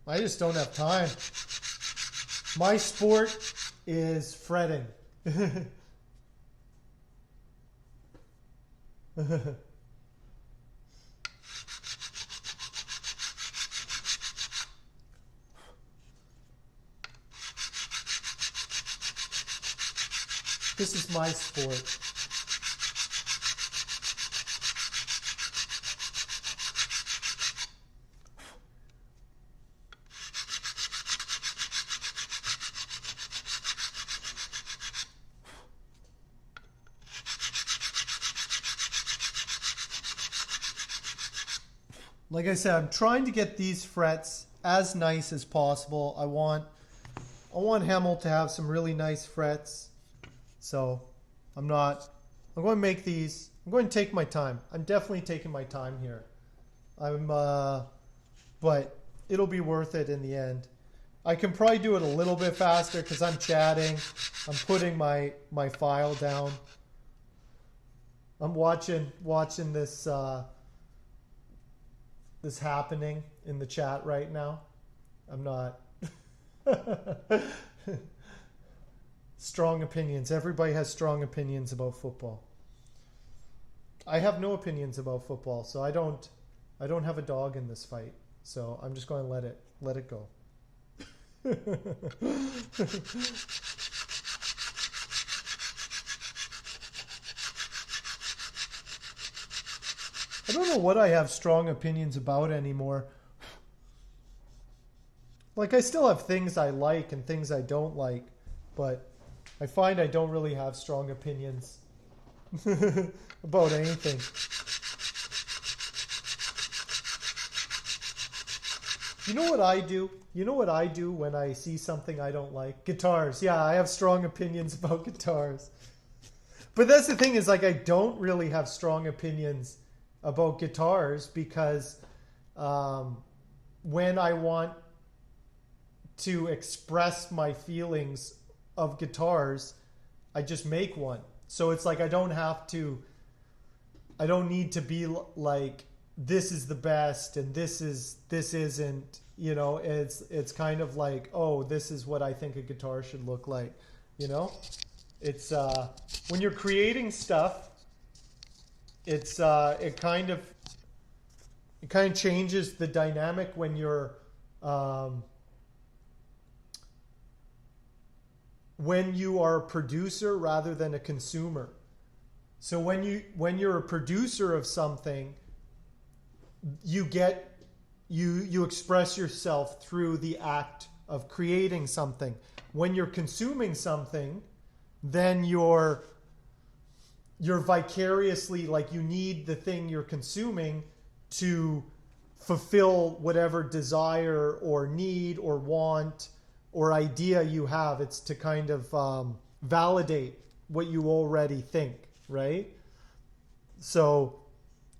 [SPEAKER 1] I just don't have time. My sport is fretting. This is my sport. Like I said, I'm trying to get these frets as nice as possible. I want Hemel to have some really nice frets. So I'm going to make these. I'm going to take my time. I'm definitely taking my time here. But it'll be worth it in the end. I can probably do it a little bit faster because I'm chatting. I'm putting my file down. I'm watching this this happening in the chat right now. I'm not. Strong opinions. Everybody has strong opinions about football. I have no opinions about football, so I don't have a dog in this fight. So I'm just going to let it go. I don't know what I have strong opinions about anymore. Like, I still have things I like and things I don't like, but I find I don't really have strong opinions about anything. You know what I do? You know what I do when I see something I don't like? Guitars. Yeah, I have strong opinions about guitars. But that's the thing is, like, I don't really have strong opinions about guitars because when I want to express my feelings of guitars, I just make one. So it's like I don't need to be like, this is the best and this isn't, you know. It's kind of like, oh, this is what I think a guitar should look like, you know. It's when you're creating stuff, it's it kind of changes the dynamic when you're when you are a producer rather than a consumer. So when you're a producer of something, you express yourself through the act of creating something. When you're consuming something, then you're vicariously, like, you need the thing you're consuming to fulfill whatever desire or need or want or idea you have. It's to kind of validate what you already think, right? So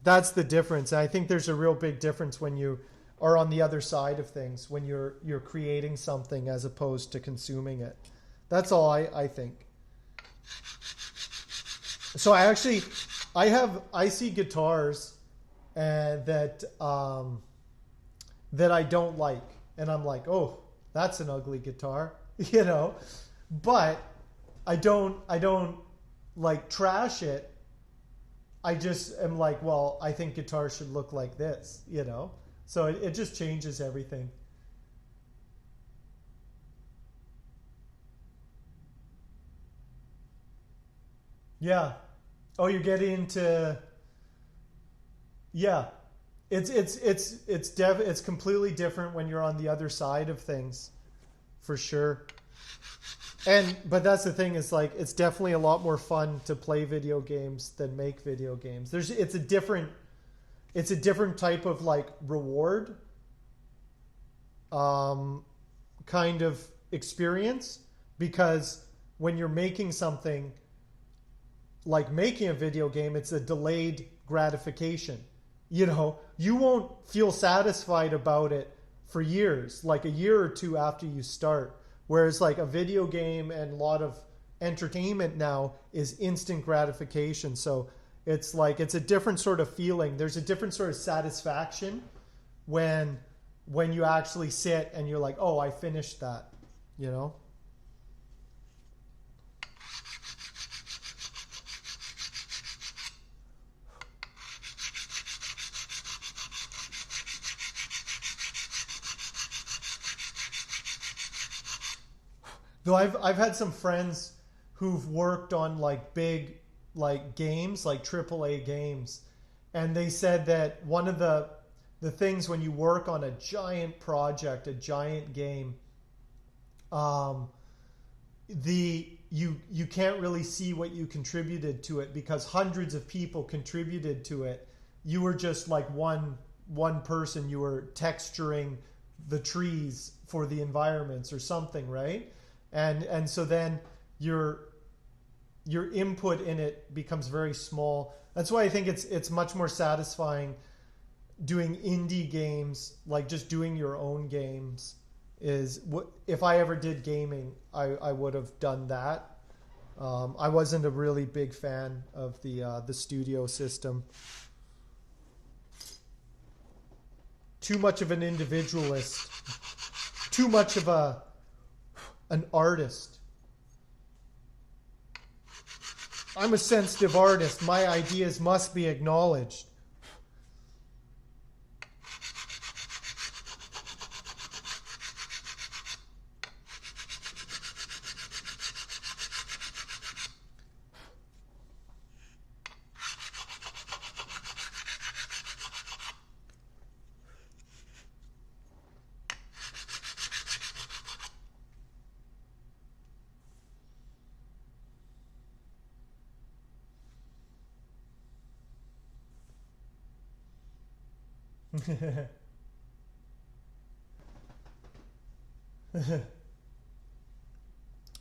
[SPEAKER 1] that's the difference. And I think there's a real big difference when you are on the other side of things, when you're creating something as opposed to consuming it. That's all I think. So I see guitars that I don't like, and I'm like, oh, that's an ugly guitar, you know. But I don't like trash it. I just am like, well, I think guitars should look like this, you know. So it just changes everything. Yeah. Oh, you're getting into, yeah. It's completely different when you're on the other side of things, for sure. But that's the thing, is like it's definitely a lot more fun to play video games than make video games. It's a different type of like reward kind of experience, because when you're making something like making a video game, it's a delayed gratification. You know, you won't feel satisfied about it for years, like a year or two after you start. Whereas like a video game and a lot of entertainment now is instant gratification. So it's like, it's a different sort of feeling. There's a different sort of satisfaction when you actually sit and you're like, oh, I finished that, you know? Though I've had some friends who've worked on like big like games, like AAA games, and they said that one of the things when you work on a giant project, a giant game, you can't really see what you contributed to it because hundreds of people contributed to it. You were just like one person. You were texturing the trees for the environments or something, right? And so then your input in it becomes very small. That's why I think it's much more satisfying doing indie games, like just doing your own games. If I ever did gaming, I would have done that. I wasn't a really big fan of the studio system. Too much of an individualist. Too much of an artist. I'm a sensitive artist. My ideas must be acknowledged.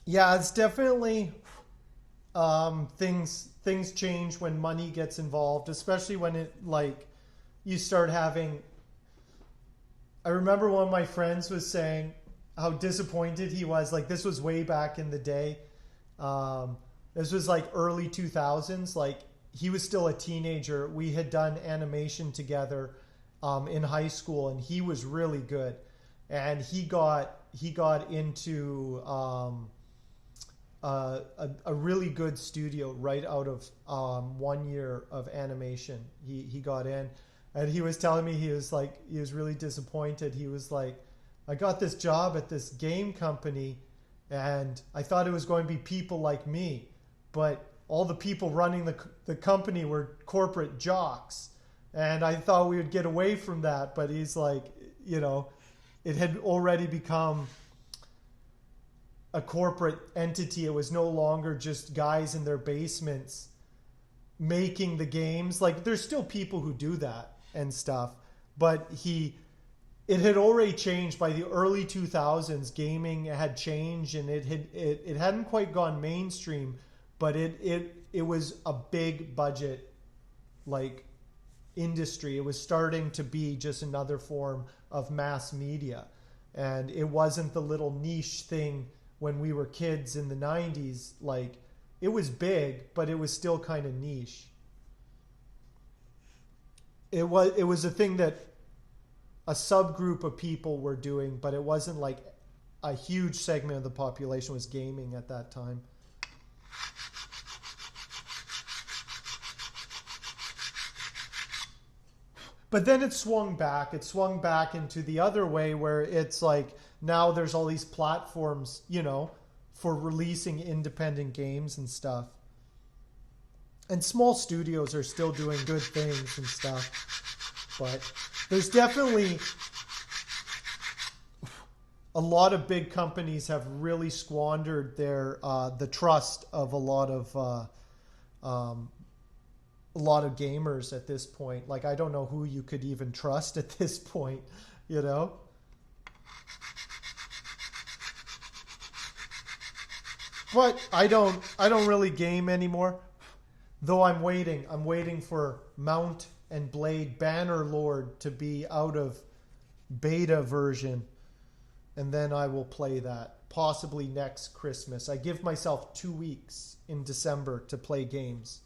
[SPEAKER 1] Yeah, it's definitely things change when money gets involved, especially when it like you start having. I remember one of my friends was saying how disappointed he was. Like this was way back in the day. This was like early 2000s. Like he was still a teenager. We had done animation together in high school, and he was really good. And he got into a really good studio right out of 1 year of animation. He got in, and he was telling me he was really disappointed. He was like, I got this job at this game company, and I thought it was going to be people like me, but all the people running the company were corporate jocks. And I thought we would get away from that, but he's like, you know, it had already become a corporate entity. It was no longer just guys in their basements making the games. Like there's still people who do that and stuff, but it had already changed by the early 2000s. Gaming had changed, and it hadn't quite gone mainstream, but it was a big budget like industry. It was starting to be just another form of mass media, and it wasn't the little niche thing when we were kids in the 90s. Like it was big, but it was still kind of niche. It was a thing that a subgroup of people were doing, but it wasn't like a huge segment of the population was gaming at that time. But then it swung back. It swung back into the other way, where it's like now there's all these platforms, you know, for releasing independent games and stuff. And small studios are still doing good things and stuff. But there's definitely a lot of big companies have really squandered their the trust of a lot of gamers at this point. Like, I don't know who you could even trust at this point, you know? But I don't really game anymore. Though I'm waiting for Mount and Blade Bannerlord to be out of beta version, and then I will play that possibly next Christmas. I give myself 2 weeks in December to play games.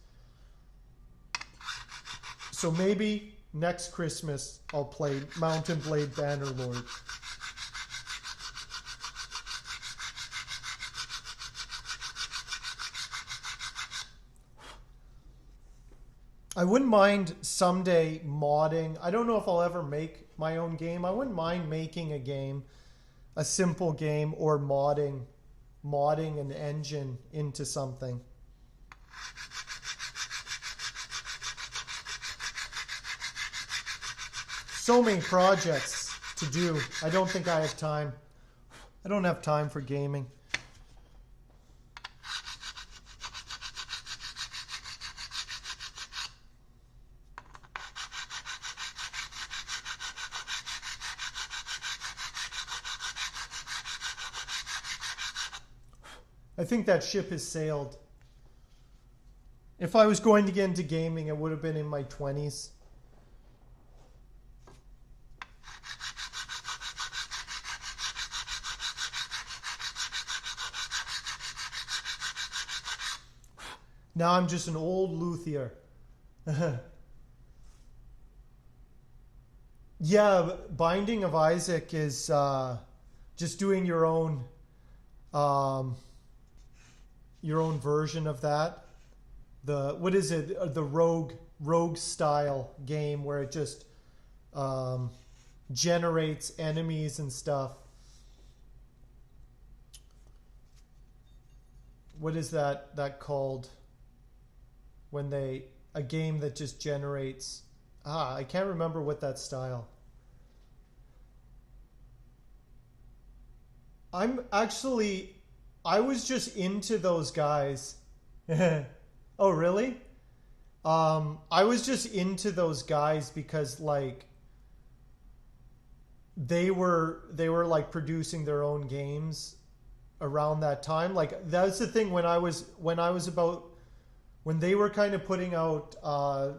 [SPEAKER 1] So maybe next Christmas I'll play Mount and Blade Bannerlord. I wouldn't mind someday modding. I don't know if I'll ever make my own game. I wouldn't mind making a game, a simple game, or modding an engine into something. So many projects to do. I don't think I have time. I don't have time for gaming. I think that ship has sailed. If I was going to get into gaming, it would have been in my 20s. Now I'm just an old luthier. Yeah, Binding of Isaac is just doing your own version of that. What is it? The rogue style game where it just generates enemies and stuff. What is that called? When a game that just generates, I can't remember what that style. I was just into those guys. Oh, really? I was just into those guys because like they were like producing their own games around that time. Like that's the thing when they were kind of putting out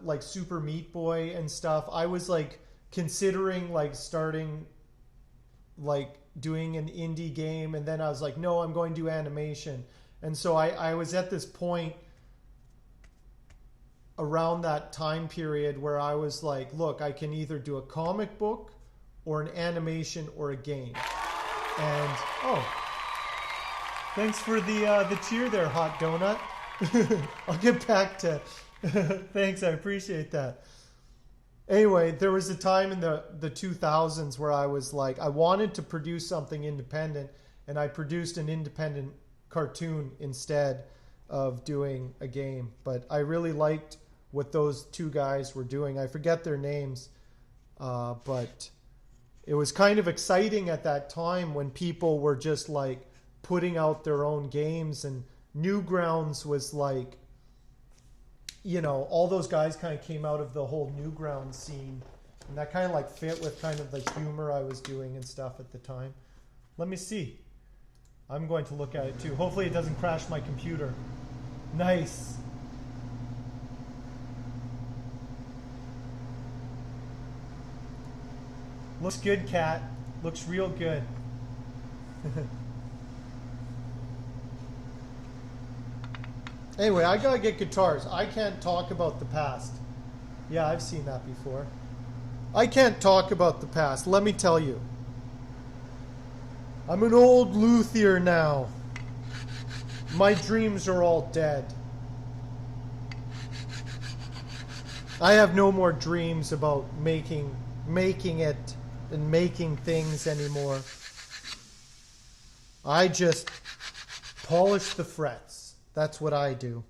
[SPEAKER 1] like Super Meat Boy and stuff, I was like considering like starting like doing an indie game, and then I was like, no, I'm going to do animation. And so I was at this point around that time period where I was like, look, I can either do a comic book or an animation or a game. And thanks for the cheer there, Hot Donut. I'll get back to thanks, I appreciate that. Anyway, there was a time in the 2000s where I was like, I wanted to produce something independent, and I produced an independent cartoon instead of doing a game. But I really liked what those two guys were doing. I forget their names, but it was kind of exciting at that time when people were just like putting out their own games, and Newgrounds was like, you know, all those guys kind of came out of the whole Newgrounds scene, and that kind of like fit with kind of the humor I was doing and stuff at the time. Let me see. I'm going to look at it too. Hopefully it doesn't crash my computer. Nice. Looks good, Cat. Looks real good. Anyway, I gotta get guitars. I can't talk about the past. Yeah, I've seen that before. I can't talk about the past. Let me tell you. I'm an old luthier now. My dreams are all dead. I have no more dreams about making it and making things anymore. I just polish the frets. That's what I do.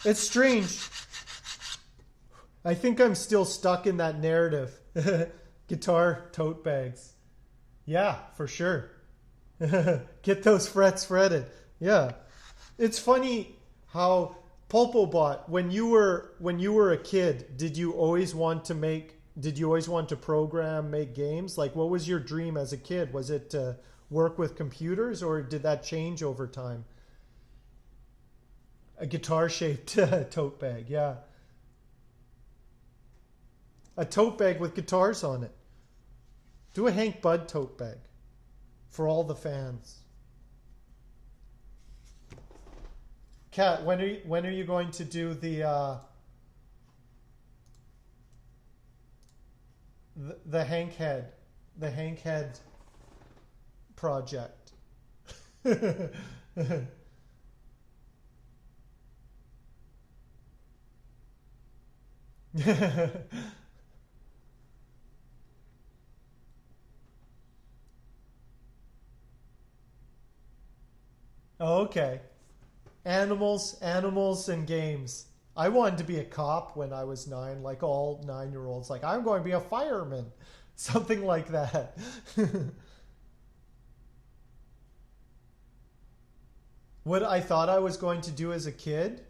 [SPEAKER 1] It's strange. I think I'm still stuck in that narrative. Guitar tote bags. Yeah, for sure. Get those frets fretted. Yeah. It's funny how Pulpobot, when you were a kid, did you always want to program, make games? Like what was your dream as a kid? Was it to work with computers or did that change over time? A guitar shaped tote bag, yeah. A tote bag with guitars on it. Do a Hank Bud tote bag for all the fans. Kat, when are you going to do the Hank Head, the Hank Head project? Oh, okay. Animals, and games. I wanted to be a cop when I was 9, like all 9-year-olds. Like, I'm going to be a fireman. Something like that. What I thought I was going to do as a kid?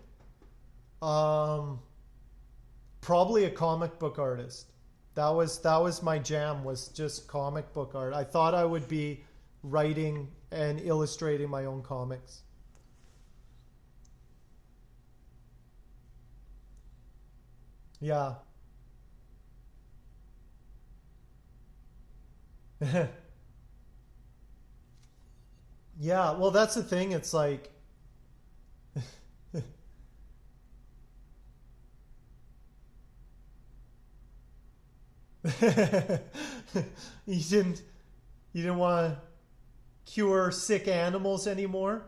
[SPEAKER 1] Um, Probably a comic book artist. That was my jam, was just comic book art. I thought I would be writing and illustrating my own comics. Yeah. Yeah, well that's the thing. It's like you didn't you didn't want to cure sick animals anymore?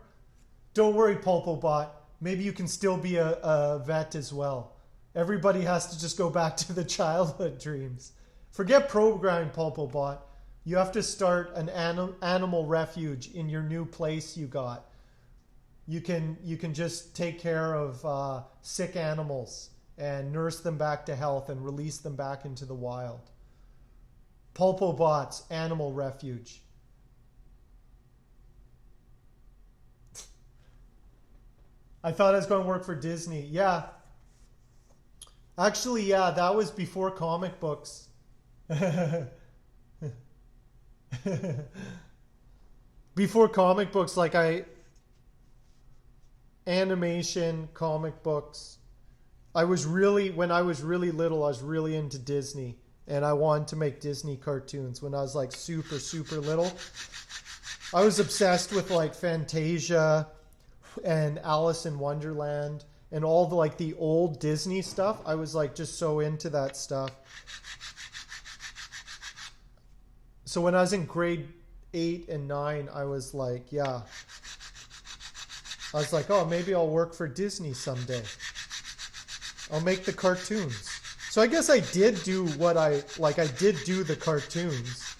[SPEAKER 1] Don't worry, Pulpobot. Maybe you can still be a vet as well. Everybody has to just go back to the childhood dreams. Forget programming, Pulpobot. You have to start an animal refuge in your new place you got. You can just take care of sick animals and nurse them back to health and release them back into the wild. Pulpobot's animal refuge. I thought I was going to work for Disney. Yeah, actually, yeah, that was before comic books. Before comic books, like I animation, comic books. When I was really little, I was really into Disney and I wanted to make Disney cartoons when I was like super, super little. I was obsessed with like Fantasia and Alice in Wonderland and all the like the old Disney stuff. I was like just so into that stuff. So when I was in grade 8 and 9, I was like, yeah. I was like, oh, maybe I'll work for Disney someday. I'll make the cartoons. So I guess I did do I did do the cartoons.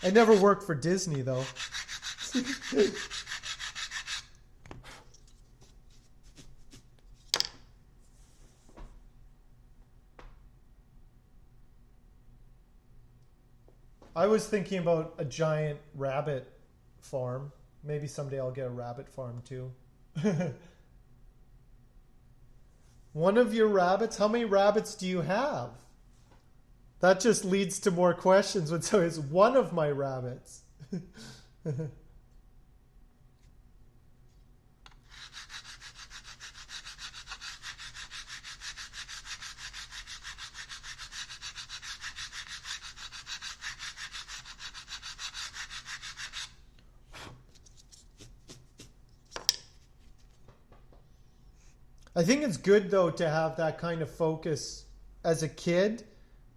[SPEAKER 1] I never worked for Disney though. I was thinking about a giant rabbit farm. Maybe someday I'll get a rabbit farm too. One of your rabbits? How many rabbits do you have? That just leads to more questions. When so is one of my rabbits. I think it's good though to have that kind of focus as a kid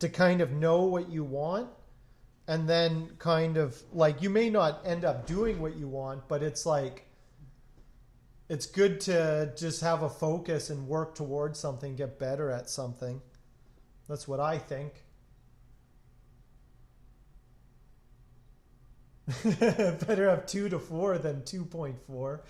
[SPEAKER 1] to kind of know what you want and then kind of like you may not end up doing what you want, but it's like it's good to just have a focus and work towards something, get better at something. That's what I think. Better have 2 to 4 than 2.4.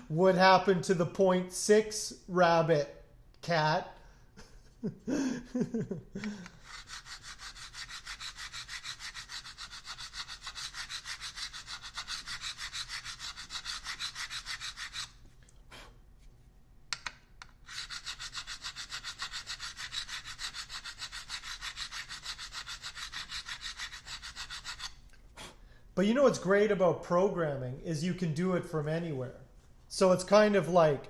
[SPEAKER 1] What happened to the .6 rabbit, cat? But you know what's great about programming is you can do it from anywhere. So it's kind of like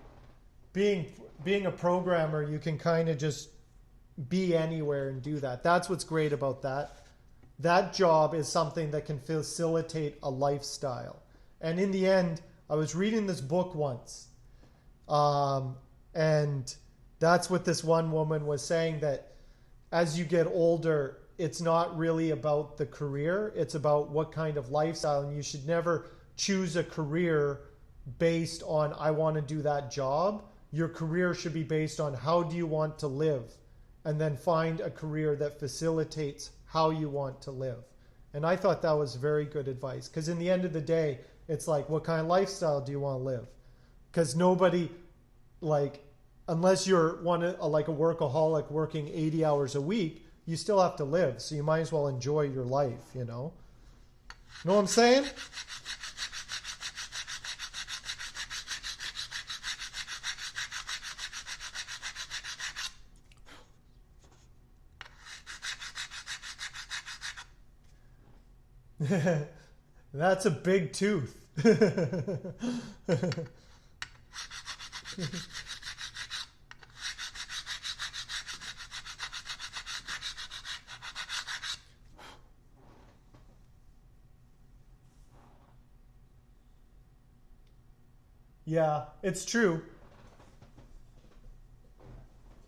[SPEAKER 1] being a programmer, you can kind of just be anywhere and do that. That's what's great about that. That job is something that can facilitate a lifestyle. And in the end, I was reading this book once, and that's what this one woman was saying, that as you get older, it's not really about the career, it's about what kind of lifestyle. And you should never choose a career based on, I want to do that job. Your career should be based on, how do you want to live? And then find a career that facilitates how you want to live. And I thought that was very good advice, because in the end of the day, it's like, what kind of lifestyle do you want to live? Because nobody, like, unless you're like a workaholic working 80 hours a week, you still have to live. So you might as well enjoy your life, you know? Know what I'm saying? That's a big tooth. Yeah, it's true.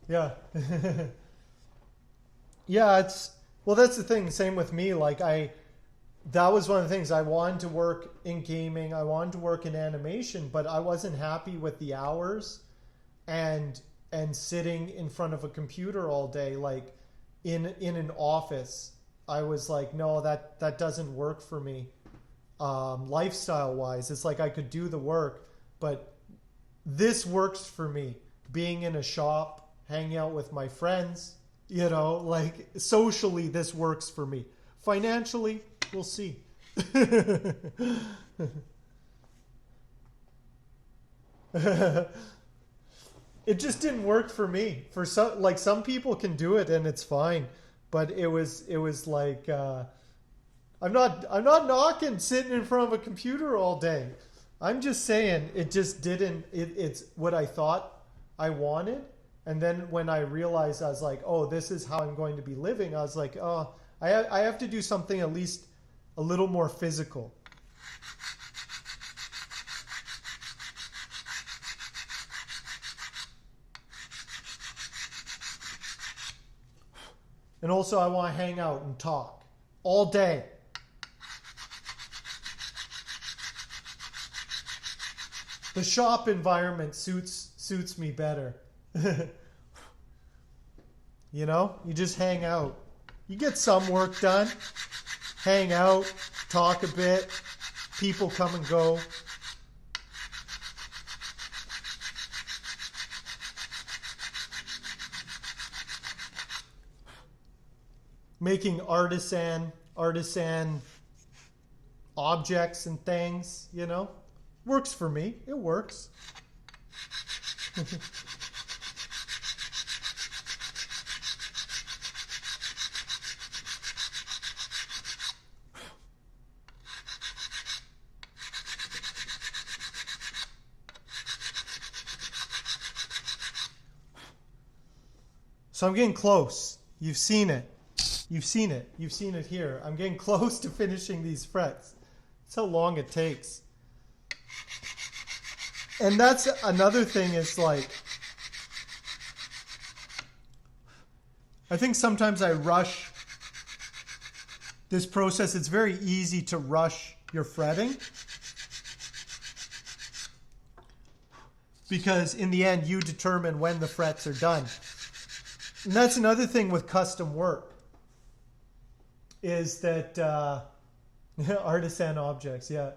[SPEAKER 1] Yeah. Yeah, well, that's the thing. Same with me. Like, that was one of the things. I wanted to work in gaming. I wanted to work in animation, but I wasn't happy with the hours and sitting in front of a computer all day, like in an office. I was like, no, that doesn't work for me. Lifestyle wise, it's like I could do the work, but this works for me. Being in a shop, hanging out with my friends, you know, like socially, this works for me. Financially, we'll see. It just didn't work for me. For some people can do it and it's fine, but it was like, I'm not knocking sitting in front of a computer all day. I'm just saying it just didn't. It's what I thought I wanted, and then when I realized, I was like, oh, this is how I'm going to be living. I was like, oh, I have to do something at least a little more physical. And also, I want to hang out and talk all day. The shop environment suits me better. You know, you just hang out. You get some work done. Hang out, talk a bit. People come and go. Making artisan objects and things, you know, works for me. It works. So I'm getting close. You've seen it. You've seen it. You've seen it here. I'm getting close to finishing these frets. That's how long it takes. And that's another thing, is like, I think sometimes I rush this process. It's very easy to rush your fretting, because in the end, you determine when the frets are done. And that's another thing with custom work, is that artisan objects, yeah.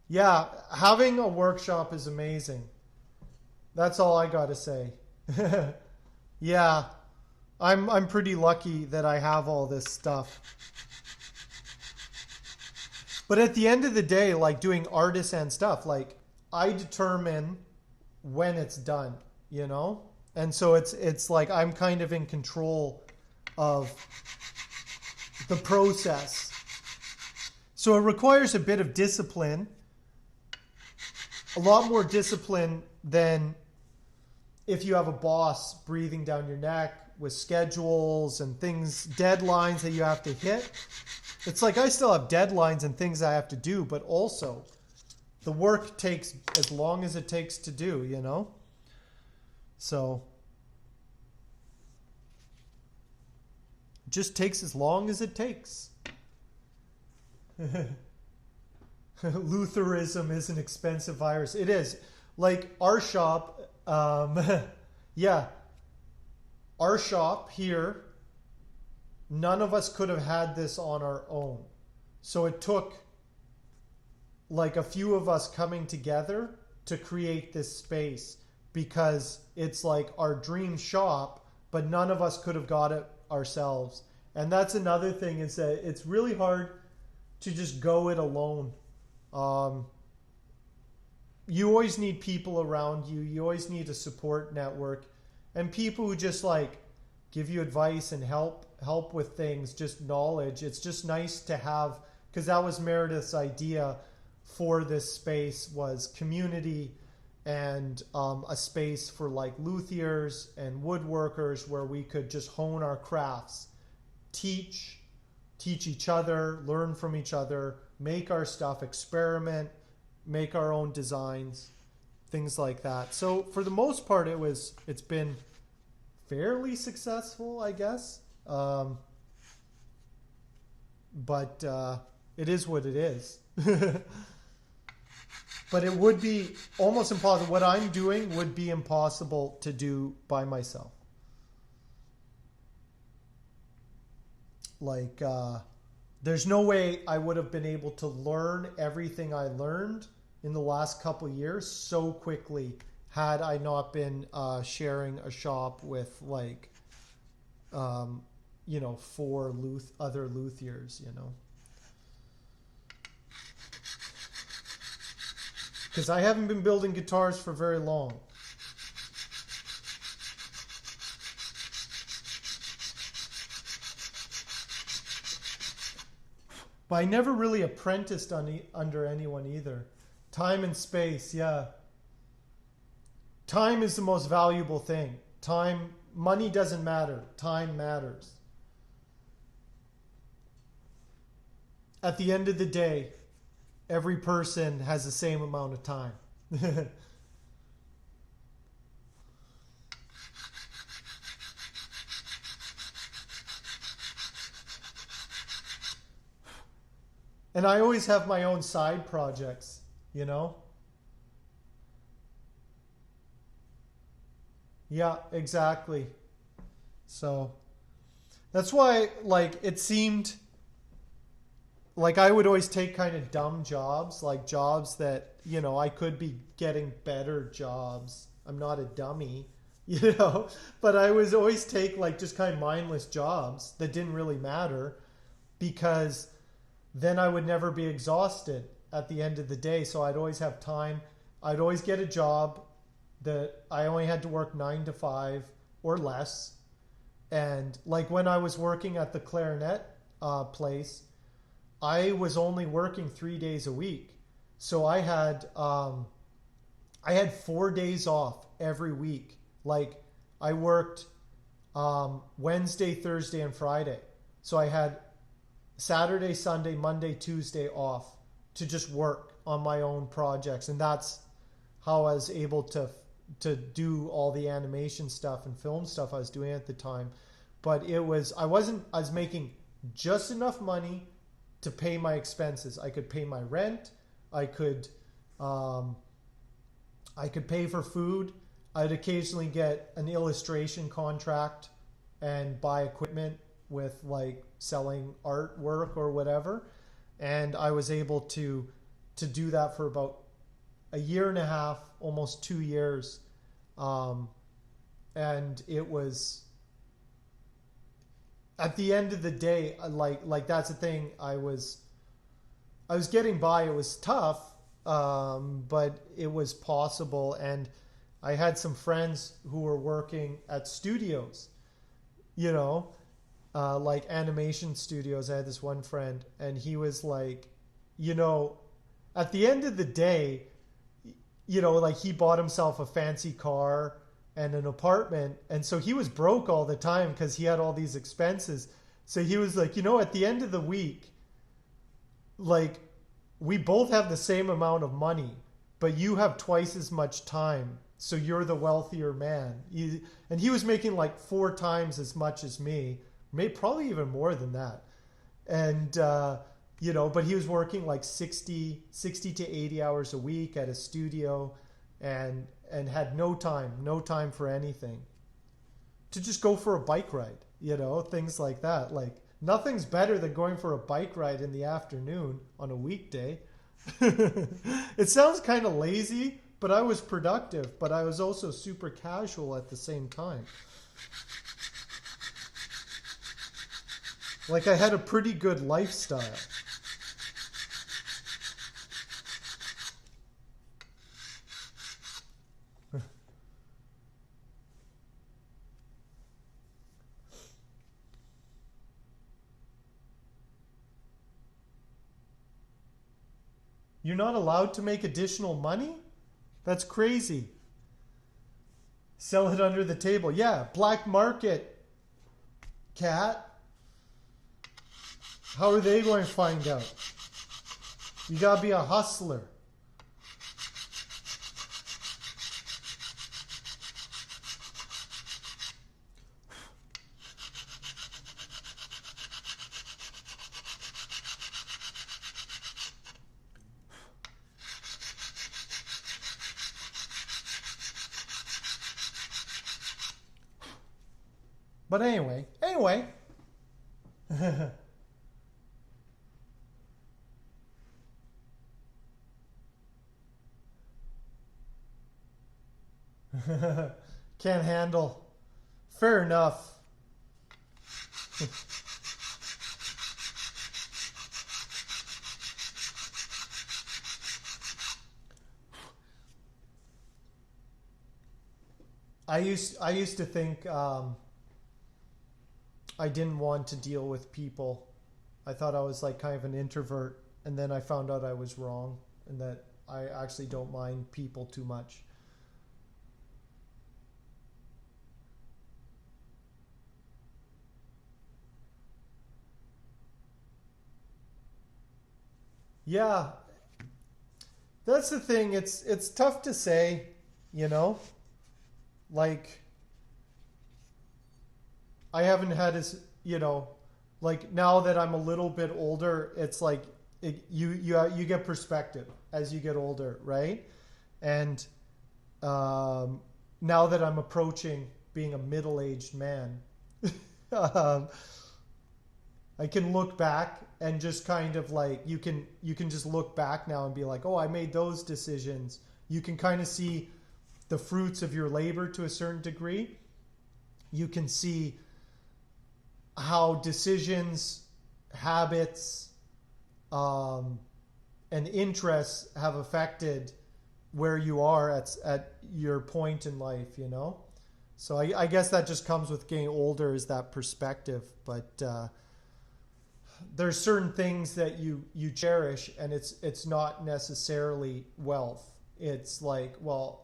[SPEAKER 1] Yeah, having a workshop is amazing. That's all I got to say. Yeah, I'm pretty lucky that I have all this stuff. But at the end of the day, like doing artisan stuff, like I determine when it's done, you know? And so it's like I'm kind of in control of the process. So it requires a bit of discipline, a lot more discipline than if you have a boss breathing down your neck with schedules and things, deadlines that you have to hit. It's like I still have deadlines and things I have to do, but also the work takes as long as it takes to do, you know? So it just takes as long as it takes. Lutheranism is an expensive virus. It is. Like our shop, yeah, our shop here, none of us could have had this on our own. So it took like a few of us coming together to create this space because it's like our dream shop, but none of us could have got it ourselves. And that's another thing is that it's really hard to just go it alone. Um, you always need people around you. You always need a support network and people who just like give you advice and help with things, just knowledge. It's just nice to have, because that was Meredith's idea for this space, was community and a space for like luthiers and woodworkers where we could just hone our crafts, teach each other, learn from each other, make our stuff, experiment, make our own designs, things like that. So for the most part, it's been fairly successful, I guess. But it is what it is. But it would be almost impossible. What I'm doing would be impossible to do by myself. Like, there's no way I would have been able to learn everything I learned in the last couple of years so quickly had I not been sharing a shop with like, you know, four other luthiers, you know. Because I haven't been building guitars for very long. But I never really apprenticed under anyone either. Time and space, yeah. Time is the most valuable thing. Time, money doesn't matter. Time matters. At the end of the day, every person has the same amount of time. And I always have my own side projects, you know? Yeah, exactly. So that's why, like, it seemed like I would always take kind of dumb jobs, like jobs that, you know, I could be getting better jobs. I'm not a dummy, you know, but I was always take like just kind of mindless jobs that didn't really matter because then I would never be exhausted at the end of the day. So I'd always have time. I'd always get a job that I only had to work 9 to 5 or less. And like when I was working at the clarinet place, I was only working 3 days a week. So I had 4 days off every week. Like I worked Wednesday, Thursday, and Friday. So I had Saturday, Sunday, Monday, Tuesday off to just work on my own projects. And that's how I was able to do all the animation stuff and film stuff I was doing at the time. But I was making just enough money to pay my expenses. I could pay my rent. I could pay for food. I'd occasionally get an illustration contract and buy equipment with like selling artwork or whatever. And I was able to to do that for about a year and a half, almost 2 years. And it was, at the end of the day, like that's the thing. I was getting by. It was tough, but it was possible. And I had some friends who were working at studios, like animation studios. I had this one friend, and he was like, at the end of the day, like he bought himself a fancy car and an apartment. And so he was broke all the time because he had all these expenses. So he was like, at the end of the week, like, we both have the same amount of money, but you have twice as much time. So you're the wealthier man. And he was making like 4 times as much as me, maybe probably even more than that. And, but he was working like 60 to 80 hours a week at a studio, and had no time for anything, to just go for a bike ride, things like that. Like, nothing's better than going for a bike ride in the afternoon on a weekday. It sounds kind of lazy, but I was productive, but I was also super casual at the same time. Like, I had a pretty good lifestyle. You're not allowed to make additional money? That's crazy. Sell it under the table. Yeah, black market, cat. How are they going to find out? You gotta be a hustler. But anyway. Can't handle. Fair enough. I used to think I didn't want to deal with people. I thought I was like kind of an introvert, and then I found out I was wrong, and that I actually don't mind people too much. Yeah, that's the thing. It's tough to say, you know? Like, I haven't had as, like, now that I'm a little bit older, it's like you get perspective as you get older, right? And now that I'm approaching being a middle-aged man, um, I can look back and just kind of like, you can just look back now and be like, oh, I made those decisions. You can kind of see the fruits of your labor to a certain degree. You can see how decisions, habits, and interests have affected where you are at your point in life, you know? So I guess that just comes with getting older, is that perspective. But there's certain things that you cherish, and it's not necessarily wealth. It's like, well,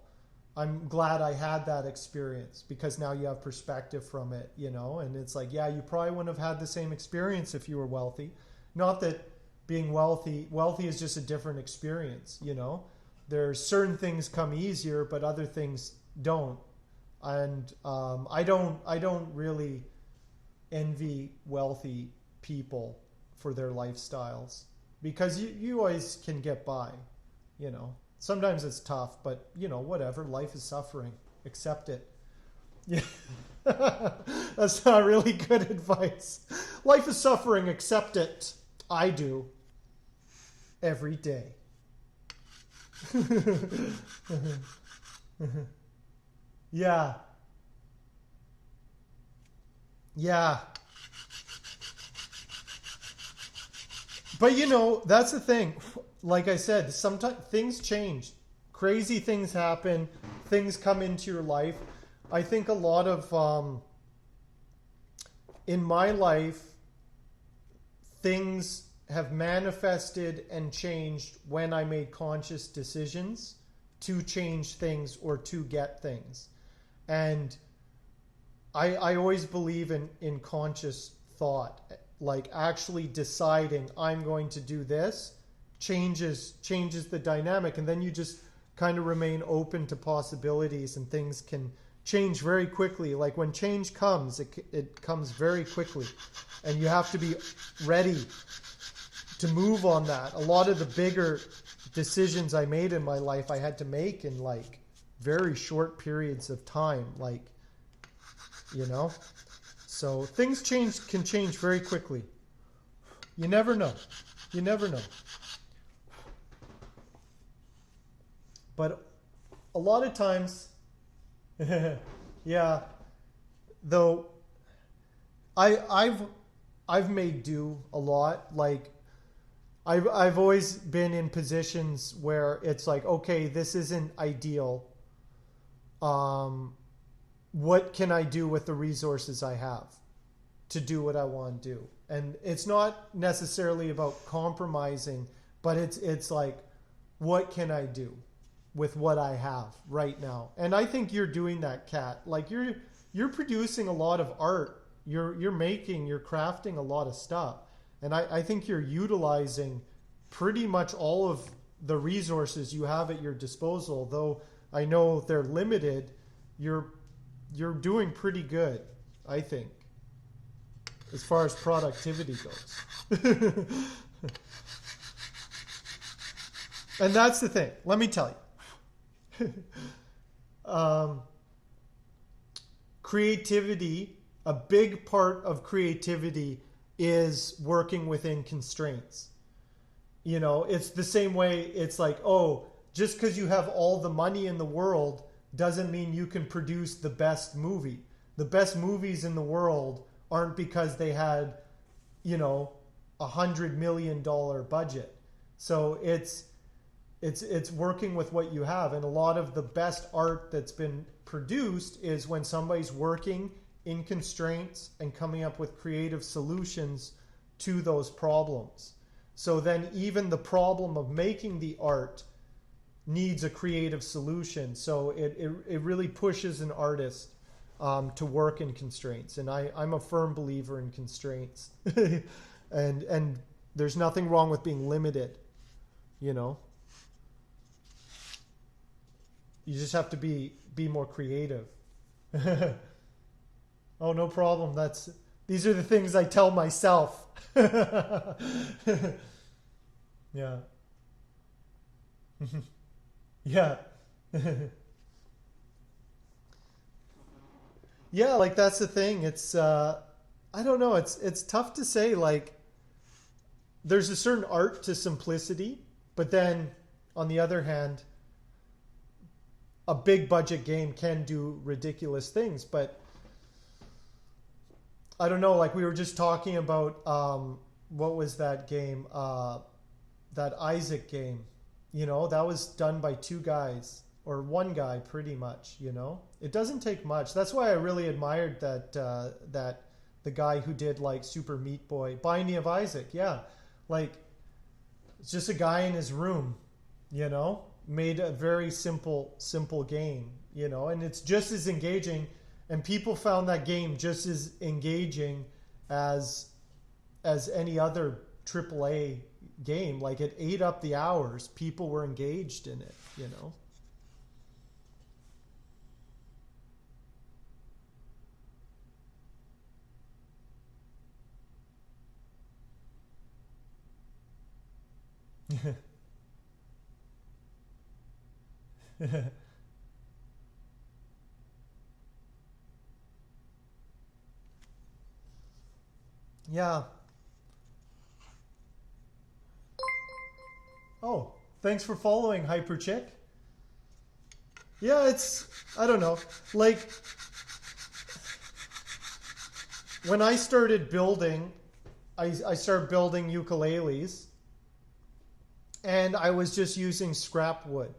[SPEAKER 1] I'm glad I had that experience, because now you have perspective from it, you know? And it's like, yeah, you probably wouldn't have had the same experience if you were wealthy. Not that being wealthy is just a different experience, you know? There's certain things come easier, but other things don't. And I don't really envy wealthy people for their lifestyles, because you always can get by, you know? Sometimes it's tough, but, you know, whatever. Life is suffering. Accept it. Yeah. That's not really good advice. Life is suffering. Accept it. I do. Every day. Yeah. Yeah. But you know, that's the thing. Like I said, sometimes things change. Crazy things happen. Things come into your life. I think a lot of in my life, things have manifested and changed when I made conscious decisions to change things or to get things. And I always believe in conscious thought, like actually deciding I'm going to do this changes the dynamic, and then you just kind of remain open to possibilities, and things can change very quickly. Like when change comes, it comes very quickly, and you have to be ready to move on that. A lot of the bigger decisions I made in my life, I had to make in like very short periods of time, like, you know. So things can change very quickly. You never know. You never know. But a lot of times, yeah, though I've made do a lot. Like I've always been in positions where it's like, okay, this isn't ideal. Um, what can I do with the resources I have to do what I want to do? And it's not necessarily about compromising, but it's like, what can I do with what I have right now? And I think you're doing that, Kat. Like you're producing a lot of art. You're crafting a lot of stuff. And I think you're utilizing pretty much all of the resources you have at your disposal. Though I know they're limited, you're doing pretty good, I think, as far as productivity goes. And that's the thing. Let me tell you. Creativity, a big part of creativity is working within constraints. You know, it's the same way. It's like, oh, just because you have all the money in the world doesn't mean you can produce the best movie. The best movies in the world aren't because they had, you know, $100 million budget. So it's working with what you have. And a lot of the best art that's been produced is when somebody's working in constraints and coming up with creative solutions to those problems. So then even the problem of making the art needs a creative solution. So it really pushes an artist to work in constraints. And I'm a firm believer in constraints. and there's nothing wrong with being limited, you know. You just have to be more creative. Oh, no problem. These are the things I tell myself. Yeah. Yeah. Yeah, like that's the thing. It's I don't know, it's tough to say. Like there's a certain art to simplicity, but then on the other hand, a big budget game can do ridiculous things. But I don't know, like we were just talking about what was that game? That Isaac game. You know, that was done by two guys or one guy pretty much, you know. It doesn't take much. That's why I really admired that the guy who did like Super Meat Boy, Binding of Isaac. Yeah. Like it's just a guy in his room, you know, made a very simple game, you know, and it's just as engaging, and people found that game just as engaging as any other AAA game. Like it ate up the hours. People were engaged in it, you know. Yeah. Oh. Thanks for following, Hyper Chick. Yeah, I don't know. Like, when I started building, I started building ukuleles, and I was just using scrap wood,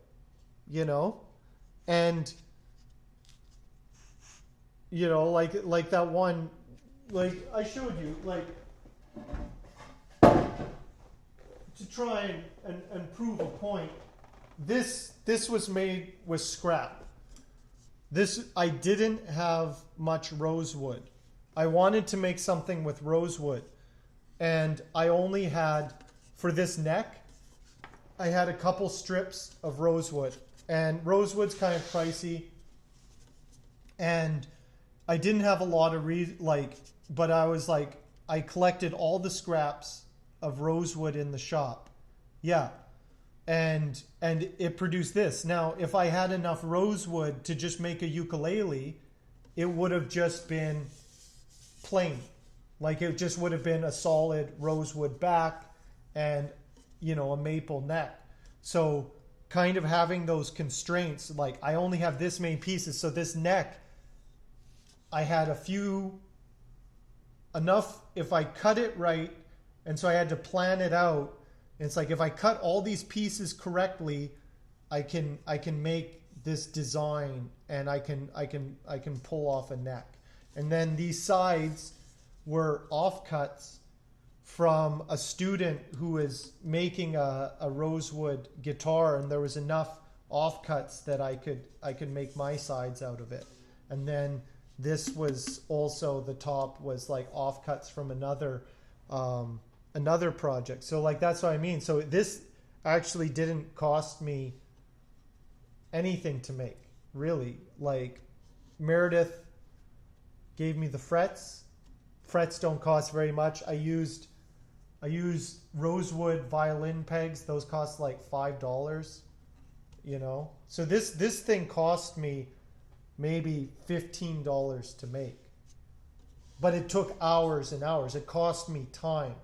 [SPEAKER 1] you know? And, you know, like that one, like I showed you, like, to try and prove a point, this was made with scrap. I didn't have much rosewood. I wanted to make something with rosewood, and I only had, for this neck, I had a couple strips of rosewood, and rosewood's kind of pricey, and I didn't have a lot of but I was like, I collected all the scraps of rosewood in the shop. Yeah. And it produced this. Now, if I had enough rosewood to just make a ukulele, it would have just been plain. Like, it just would have been a solid rosewood back and, you know, a maple neck. So kind of having those constraints, like I only have this many pieces. So this neck, I had enough if I cut it right. And so I had to plan it out. It's like, if I cut all these pieces correctly, I can make this design, and I can pull off a neck. And then these sides were offcuts from a student who was making a rosewood guitar, and there was enough offcuts that I could make my sides out of it. And then this was also, the top was like offcuts from another project. So like, that's what I mean. So this actually didn't cost me anything to make, really. Like, Meredith gave me the frets. Frets don't cost very much. I used rosewood violin pegs. Those cost like $5, you know. So this thing cost me maybe $15 to make. But it took hours and hours. It cost me time.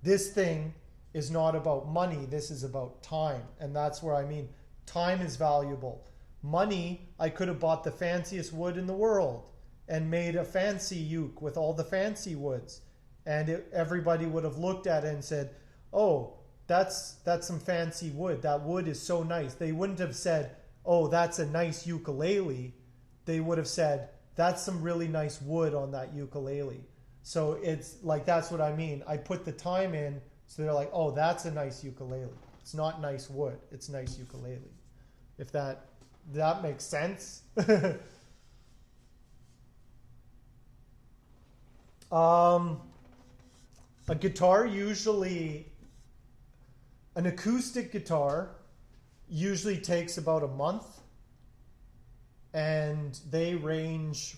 [SPEAKER 1] This thing is not about money. This is about time. And that's where I mean, time is valuable. Money, I could have bought the fanciest wood in the world and made a fancy uke with all the fancy woods. And everybody would have looked at it and said, oh, that's some fancy wood. That wood is so nice. They wouldn't have said, oh, that's a nice ukulele. They would have said, that's some really nice wood on that ukulele. So it's like, that's what I mean. I put the time in, so they're like, oh, that's a nice ukulele. It's not nice wood. It's nice ukulele. If that makes sense. A guitar usually, an acoustic guitar usually takes about a month, and they range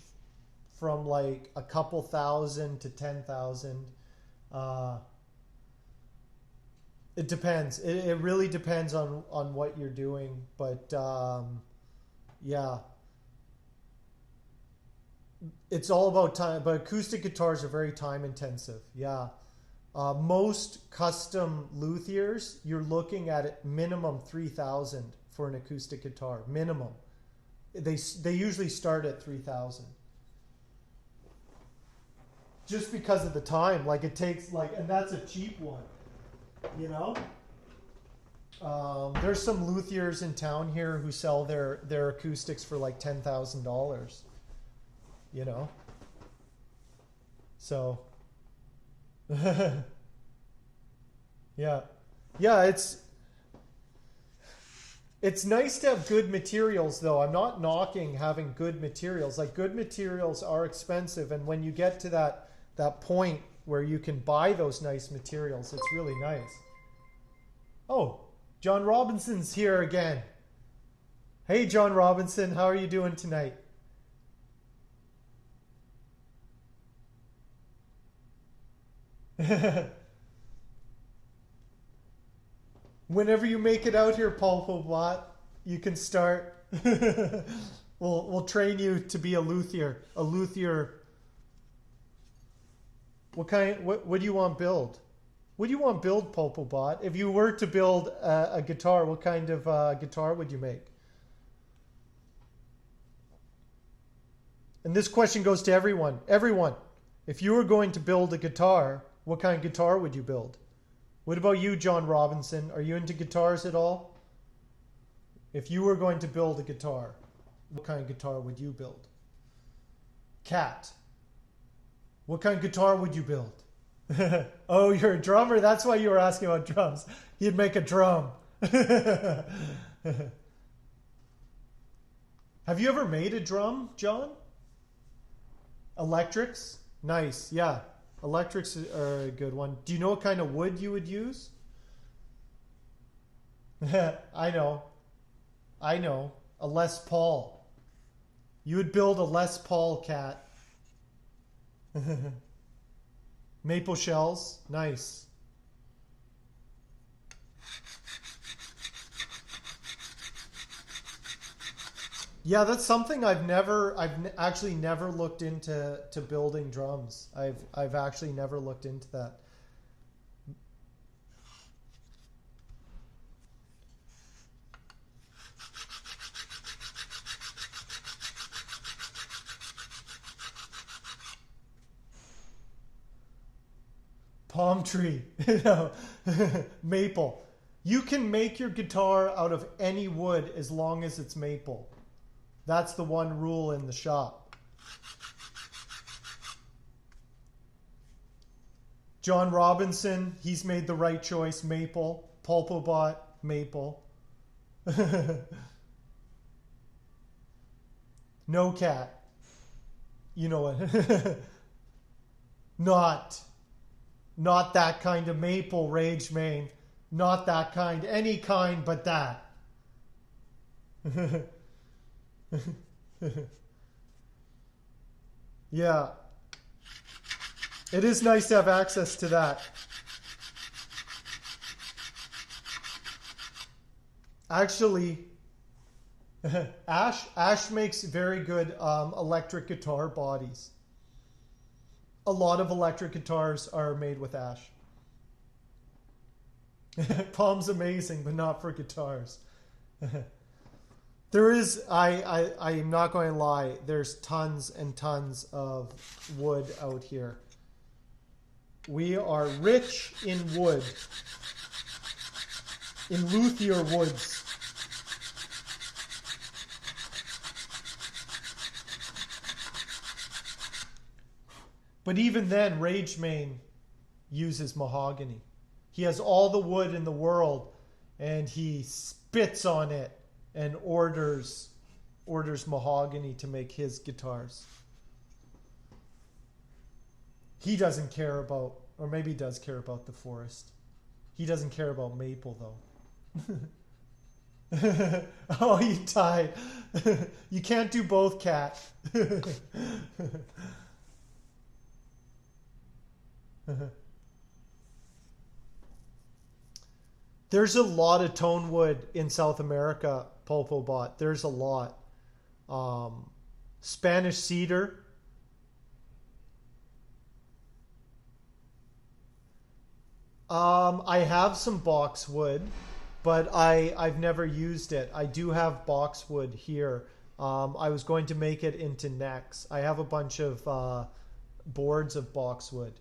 [SPEAKER 1] from like a couple thousand to 10,000. It depends. It really depends on what you're doing. But yeah, it's all about time. But acoustic guitars are very time intensive. Yeah. Most custom luthiers, you're looking at it minimum 3,000 for an acoustic guitar. Minimum. They usually start at 3,000. Just because of the time, like it takes and that's a cheap one, you know. There's some luthiers in town here who sell their acoustics for like $10,000, you know. So, yeah, it's nice to have good materials, though. I'm not knocking having good materials. Like, good materials are expensive, and when you get to that point where you can buy those nice materials, it's really nice. Oh, John Robinson's here again. Hey, John Robinson, how are you doing tonight? Whenever you make it out here, Paul Poblat, you can start. We'll train you to be a luthier. A luthier. What do you want built? What do you want build, Popobot? If you were to build a guitar, what kind of guitar would you make? And this question goes to everyone. Everyone, if you were going to build a guitar, what kind of guitar would you build? What about you, John Robinson? Are you into guitars at all? If you were going to build a guitar, what kind of guitar would you build? Cat, what kind of guitar would you build? Oh, you're a drummer? That's why you were asking about drums. He'd make a drum. Have you ever made a drum, John? Electrics? Nice, yeah. Electrics are a good one. Do you know what kind of wood you would use? I know. A Les Paul. You would build a Les Paul, Cat. Maple shells? Nice. Yeah, that's something I've actually never looked into building drums. I've actually never looked into that. Palm tree. No. Maple. You can make your guitar out of any wood as long as it's maple. That's the one rule in the shop. John Robinson, he's made the right choice. Maple. Pulpobot, maple. No, Cat. You know what? Not that kind of maple, Rage Main. Not that kind. Any kind but that. Yeah. It is nice to have access to that. Actually, Ash makes very good electric guitar bodies. A lot of electric guitars are made with ash. Palm's amazing, but not for guitars. There is, I'm not going to lie, there's tons and tons of wood out here. We are rich in wood. In luthier woods. But even then, Rage Main uses mahogany. He has all the wood in the world, and he spits on it and orders mahogany to make his guitars. He doesn't care about, or maybe he does care about the forest. He doesn't care about maple, though. Oh, you died. You can't do both, Cat. There's a lot of tone wood in South America, Pulpobot. There's a lot. Spanish cedar. I have some boxwood, but I've never used it. I do have boxwood here. I was going to make it into necks. I have a bunch of boards of boxwood.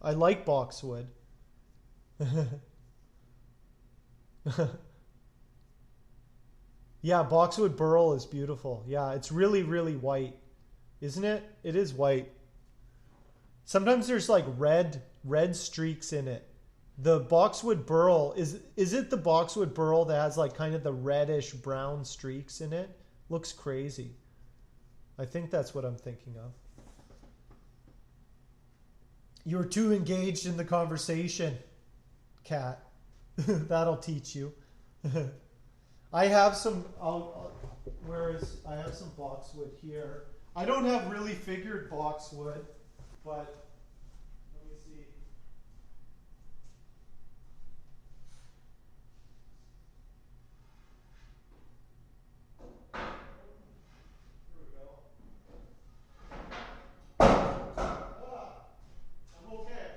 [SPEAKER 1] I like boxwood. Yeah, boxwood burl is beautiful. Yeah, it's really, really white. Isn't it? It is white. Sometimes there's like red streaks in it. The boxwood burl, is it the boxwood burl that has like kind of the reddish brown streaks in it? Looks crazy. I think that's what I'm thinking of. You're too engaged in the conversation, Cat. That'll teach you. I have some. I have some boxwood here. I don't have really figured boxwood, but let me see. Here we go. I'm okay.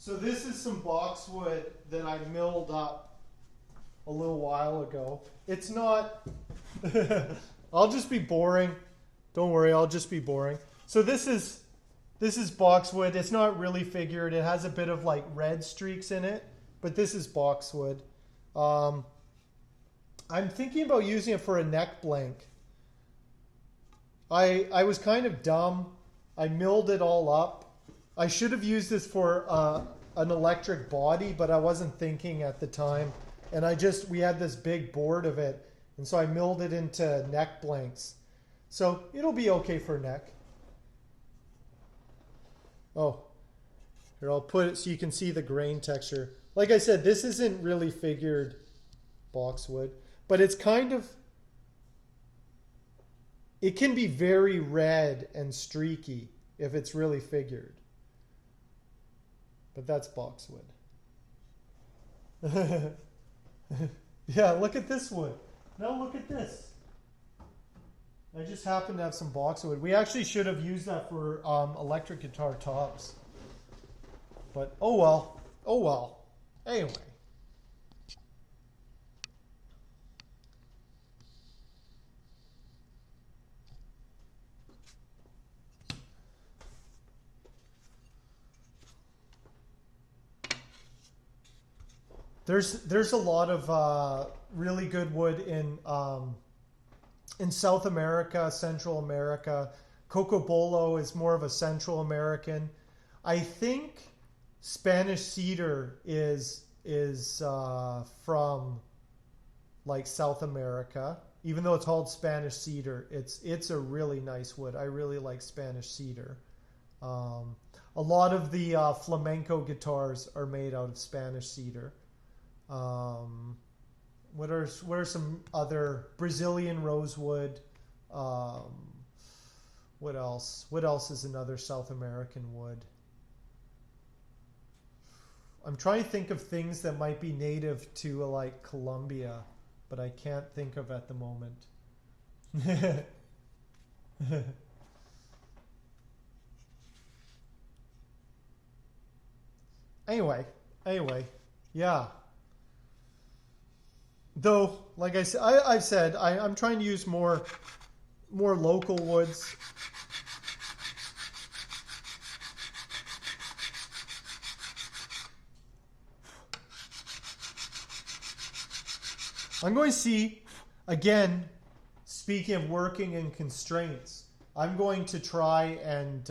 [SPEAKER 1] So this is some boxwood that I milled up a little while ago. It's not, I'll just be boring. Don't worry, I'll just be boring. So this is boxwood. It's not really figured. It has a bit of like red streaks in it, but this is boxwood. I'm thinking about using it for a neck blank. I was kind of dumb. I milled it all up. I should have used this for an electric body, but I wasn't thinking at the time. And we had this big board of it, and so I milled it into neck blanks. So it'll be okay for neck. Oh, here, I'll put it so you can see the grain texture. Like I said, this isn't really figured boxwood, but it's kind of, it can be very red and streaky if it's really figured. But that's boxwood. Yeah, look at this wood. Now look at this. I just happen to have some boxwood. We actually should have used that for electric guitar tops. But oh well. Oh well. Anyway. There's a lot of really good wood in South America, Central America. Cocobolo is more of a Central American. I think Spanish cedar is from like South America. Even though it's called Spanish cedar, it's a really nice wood. I really like Spanish cedar. A lot of the flamenco guitars are made out of Spanish cedar. What are some other Brazilian rosewood? What else? What else is another South American wood? I'm trying to think of things that might be native to like Colombia, but I can't think of at the moment. Anyway, yeah. Though, like I said, I've said I'm trying to use more local woods. I'm going to see, again, speaking of working in constraints, I'm going to try and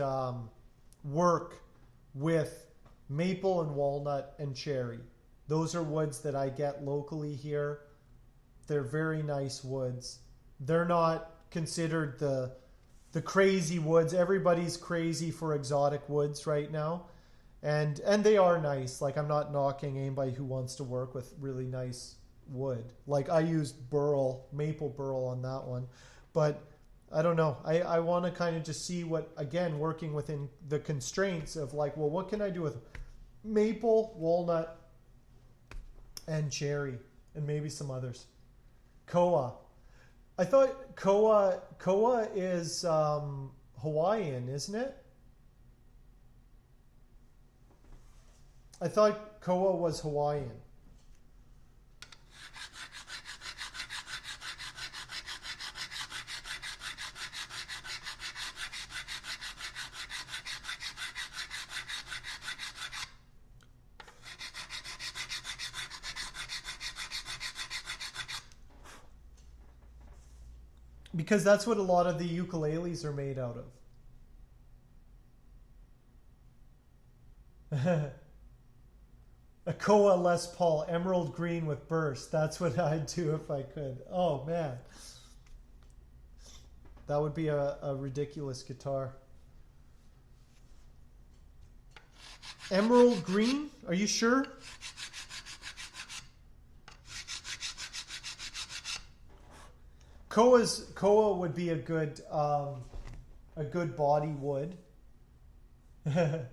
[SPEAKER 1] work with maple and walnut and cherry. Those are woods that I get locally here. They're very nice woods. They're not considered the crazy woods. Everybody's crazy for exotic woods right now. And they are nice. Like, I'm not knocking anybody who wants to work with really nice wood. Like, I used burl, maple burl on that one. But I don't know. I want to kind of just see what, again, working within the constraints of like, well, what can I do with maple, walnut, and cherry, and maybe some others. Koa. I thought Koa is Hawaiian, isn't it? I thought Koa was Hawaiian. Because that's what a lot of the ukuleles are made out of. A Koa Les Paul, emerald green with burst. That's what I'd do if I could. Oh, man. That would be a ridiculous guitar. Emerald green? Are you sure? Koa would be a good body wood. I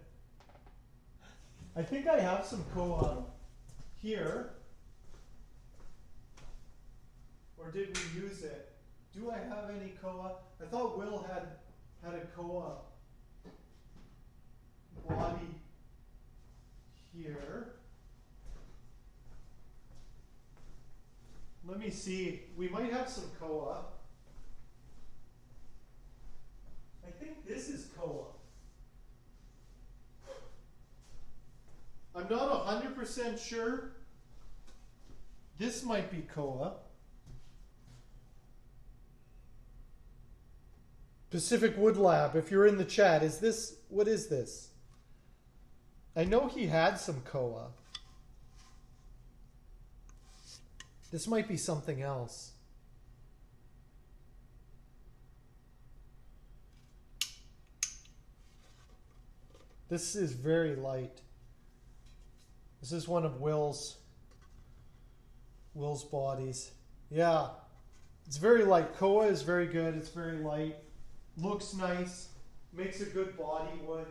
[SPEAKER 1] think I have some Koa here. Or did we use it? Do I have any Koa? I thought Will had a Koa body here. Let me see. We might have some koa. I think this is koa. I'm not 100% sure. This might be koa. Pacific Wood Lab, if you're in the chat, is this, what is this? I know he had some koa. This might be something else. This is very light. This is one of Will's bodies. Yeah, it's very light. Koa is very good. It's very light. Looks nice. Makes a good body wood.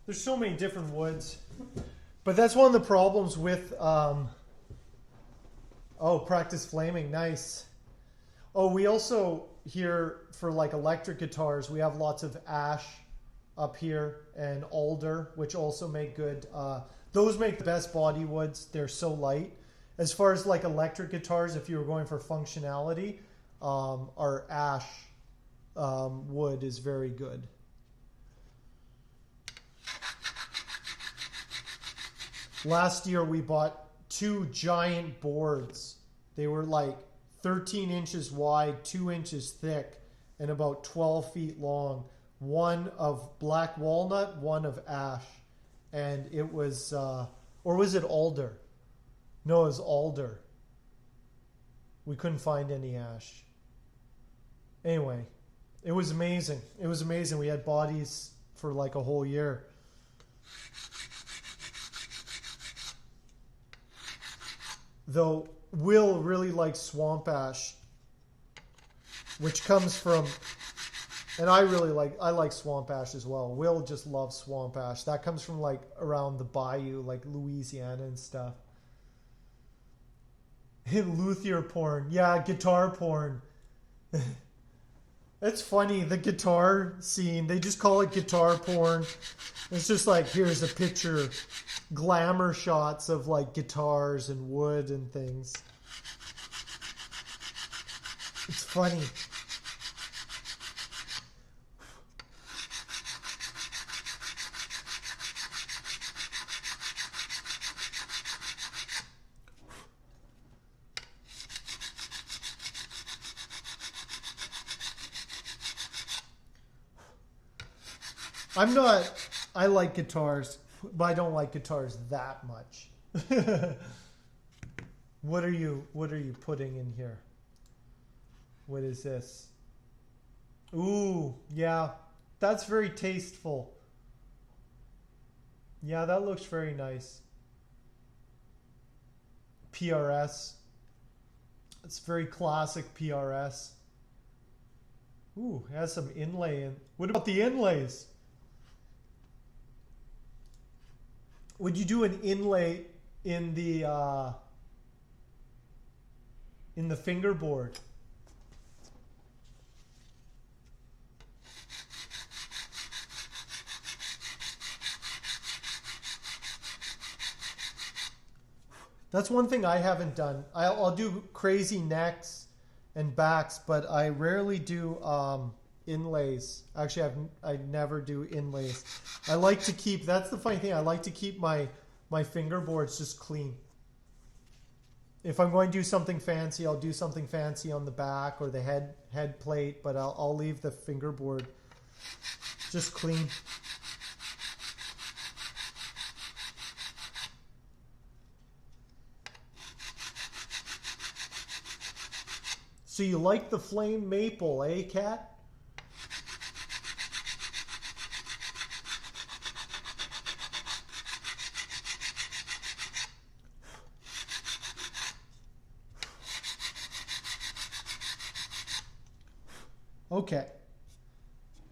[SPEAKER 1] There's so many different woods. But that's one of the problems with... oh, practice flaming. Nice. Oh, we also here, for like electric guitars, we have lots of ash up here and alder, which also make good... those make the best body woods. They're so light. As far as like electric guitars, if you were going for functionality, our ash wood is very good. Last year we bought 2 giant boards. They were like 13 inches wide, 2 inches thick, and about 12 feet long. One of black walnut, one of ash. And it was, or was it alder? No, it was alder. We couldn't find any ash. Anyway, it was amazing. It was amazing. We had bodies for like a whole year. Though Will really likes swamp ash, which comes from, and I like swamp ash as well. Will just loves swamp ash. That comes from like around the bayou, like Louisiana and stuff. Luthier porn. Yeah, guitar porn. It's funny, the guitar scene, they just call it guitar porn. It's just like, here's a picture, glamour shots of like guitars and wood and things. It's funny. I like guitars, but I don't like guitars that much. What are you putting in here? What is this? Ooh, yeah, that's very tasteful. Yeah, that looks very nice. PRS. It's very classic PRS. Ooh, it has some inlay in. What about the inlays? Would you do an inlay in the fingerboard? That's one thing I haven't done. I'll do crazy necks and backs, but I rarely do inlays. Actually, I never do inlays. I like to keep, that's the funny thing, I like to keep my fingerboards just clean. If I'm going to do something fancy, I'll do something fancy on the back or the head plate, but I'll leave the fingerboard just clean. So you like the flame maple, eh, Kat?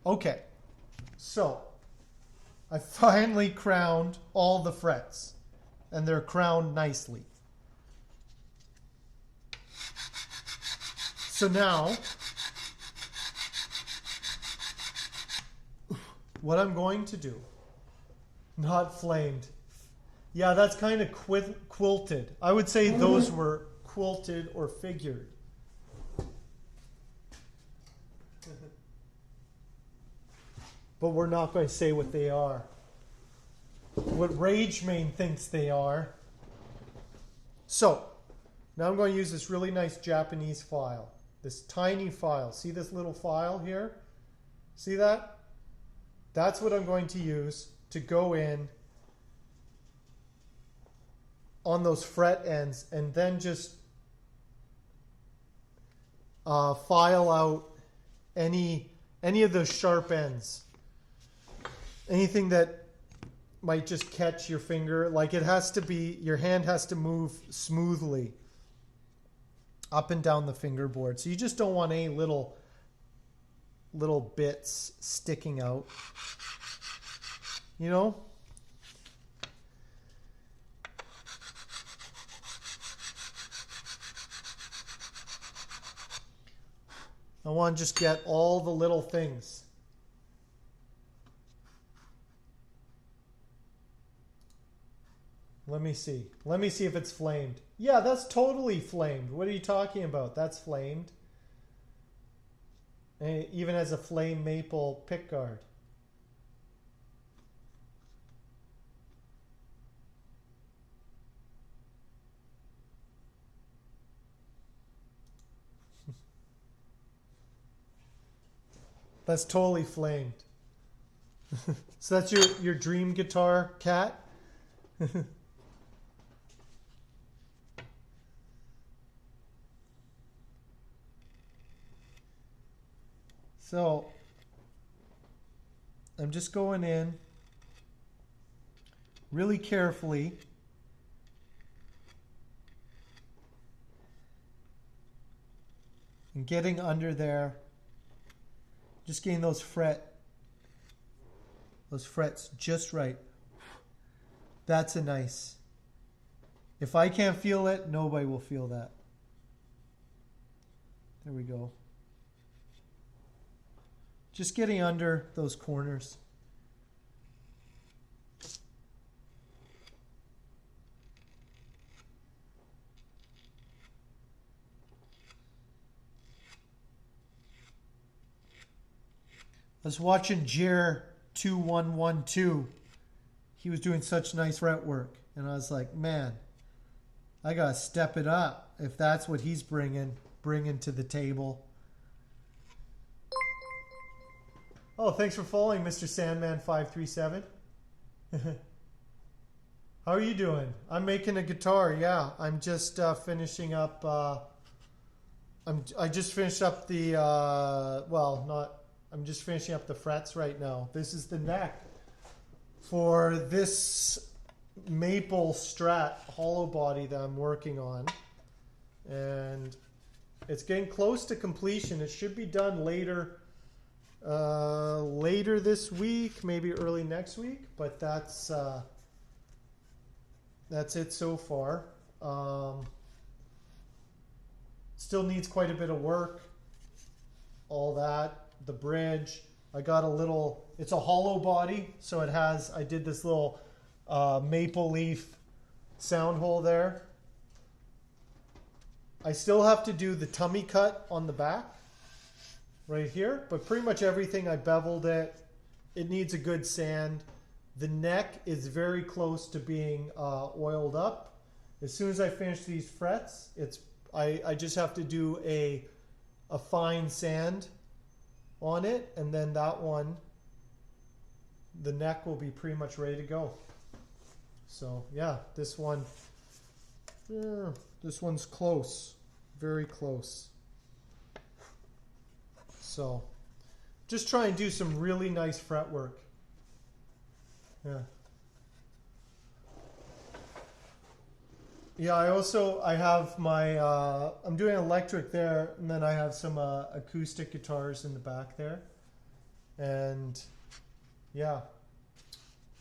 [SPEAKER 1] Okay. So, I finally crowned all the frets, and they're crowned nicely. So now, what I'm going to do, not flamed. Yeah, that's kind of quilted. I would say those were quilted or figured. But we're not going to say what they are. What RageMain thinks they are. So, now I'm going to use this really nice Japanese file. This tiny file. See this little file here? See that? That's what I'm going to use to go in on those fret ends and then just file out any of those sharp ends. Anything that might just catch your finger. Like it has to be, your hand has to move smoothly up and down the fingerboard. So you just don't want any little bits sticking out. You know? I want to just get all the little things. Let me see. Let me see if it's flamed. Yeah, that's totally flamed. What are you talking about? That's flamed. And it even has a flame maple pickguard. That's totally flamed. So that's your dream guitar, Cat? So I'm just going in really carefully. And getting under there. Just getting those frets just right. That's a nice. If I can't feel it, nobody will feel that. There we go. Just getting under those corners. I was watching Jer2112. He was doing such nice fret work. And I was like, man, I got to step it up if that's what he's bringing to the table. Oh, thanks for following, Mr. Sandman537. How are you doing? I'm making a guitar, yeah. I'm just finishing up... I just finished up the... I'm just finishing up the frets right now. This is the neck for this maple Strat hollow body that I'm working on. And it's getting close to completion. It should be done later this week, maybe early next week, but that's it so far. Still needs quite a bit of work. All that. The bridge, I got a little, it's a hollow body, so it has, I did this little maple leaf sound hole there. I still have to do the tummy cut on the back right here, but pretty much everything I beveled it. It needs a good sand. The neck is very close to being oiled up. As soon as I finish these frets, I just have to do a fine sand on it, and then that one, the neck will be pretty much ready to go. So yeah, this one's close, very close. So just try and do some really nice fret work. Yeah. Yeah, I have my, I'm doing electric there, and then I have some acoustic guitars in the back there. And yeah,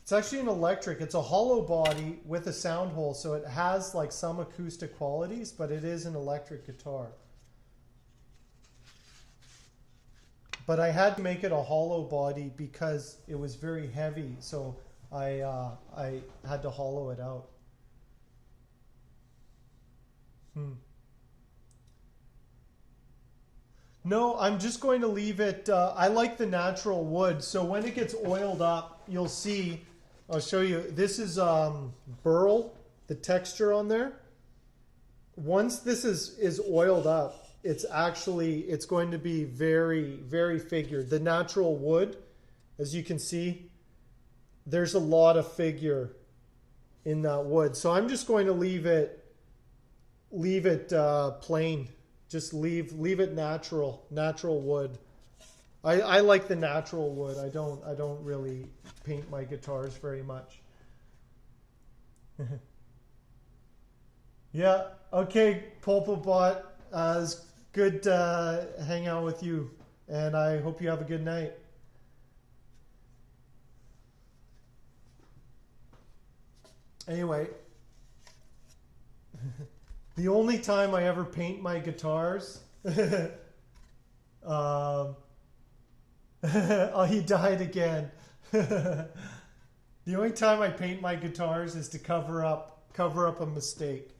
[SPEAKER 1] it's actually an electric. It's a hollow body with a sound hole, so it has like some acoustic qualities, but it is an electric guitar. but I had to make it a hollow body because it was very heavy. So I had to hollow it out. No, I'm just going to leave it. I like the natural wood. So when it gets oiled up, you'll see, I'll show you. This is burl, the texture on there. Once this is oiled up, it's going to be very, very figured. The natural wood, as you can see, there's a lot of figure in that wood. So I'm just going to leave it plain. Just leave it natural wood. I like the natural wood. I don't really paint my guitars very much. Yeah. Okay, Pulpobot. It's good to hang out with you, and I hope you have a good night. Anyway, the only time I ever paint my guitars, oh, he died again. The only time I paint my guitars is to cover up a mistake.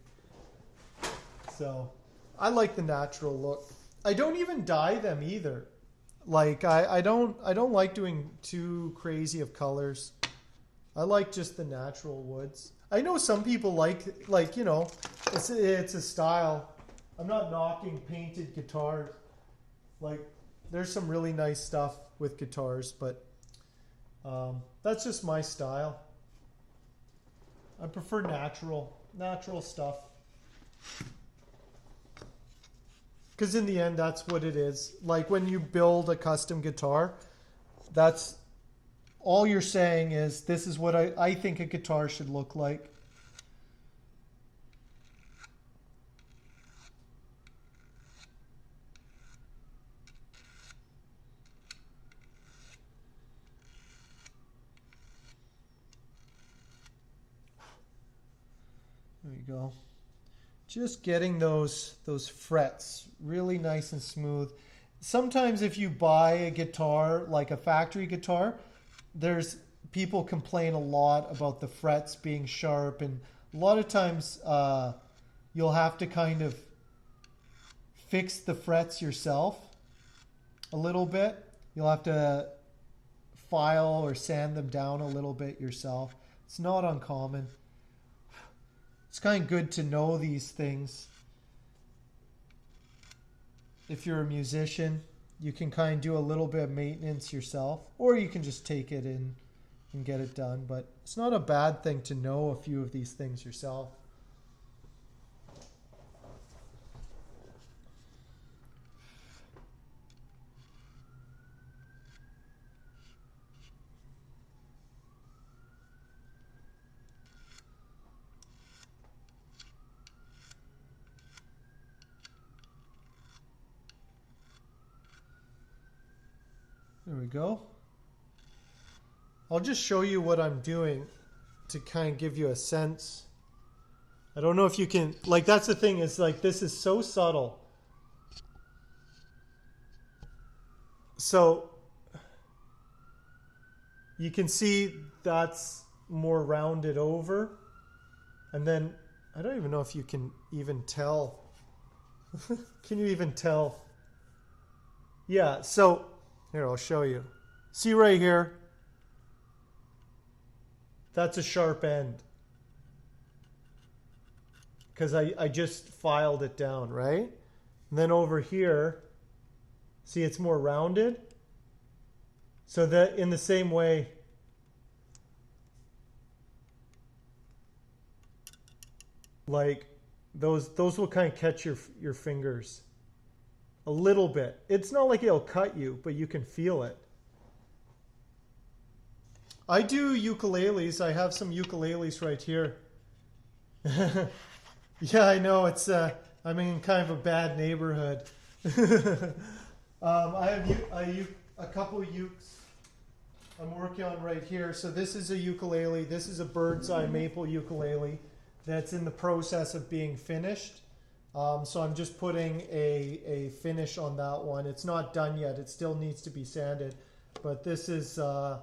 [SPEAKER 1] So I like the natural look. I don't even dye them either. Like I don't like doing too crazy of colors. I like just the natural woods. I know some people like it's a style. I'm not knocking painted guitars. Like there's some really nice stuff with guitars, but that's just my style. I prefer natural stuff. Because in the end, that's what it is. Like when you build a custom guitar, that's all you're saying is, this is what I think a guitar should look like. There you go. Just getting those frets really nice and smooth. Sometimes if you buy a guitar, like a factory guitar, there's people complain a lot about the frets being sharp, and a lot of times you'll have to kind of fix the frets yourself a little bit. You'll have to file or sand them down a little bit yourself. It's not uncommon. It's kind of good to know these things. If you're a musician, you can kind of do a little bit of maintenance yourself, or you can just take it in and get it done. But it's not a bad thing to know a few of these things yourself. There we go. I'll just show you what I'm doing to kind of give you a sense. I don't know if you can, like, that's the thing, is like, this is so subtle. So you can see that's more rounded over. And then, I don't even know if you can even tell. Can you even tell? Yeah, so here, I'll show you. See right here? That's a sharp end. Because I just filed it down, right? And then over here, see, it's more rounded. So that in the same way, like those will kind of catch your fingers a little bit. It's not like it'll cut you, but you can feel it. I do ukuleles. I have some ukuleles right here. Yeah, I know. It's I'm in kind of a bad neighborhood. I have a couple of ukes I'm working on right here. So this is a ukulele. This is a bird's eye maple ukulele that's in the process of being finished. So I'm just putting a finish on that one. It's not done yet. It still needs to be sanded. But this is a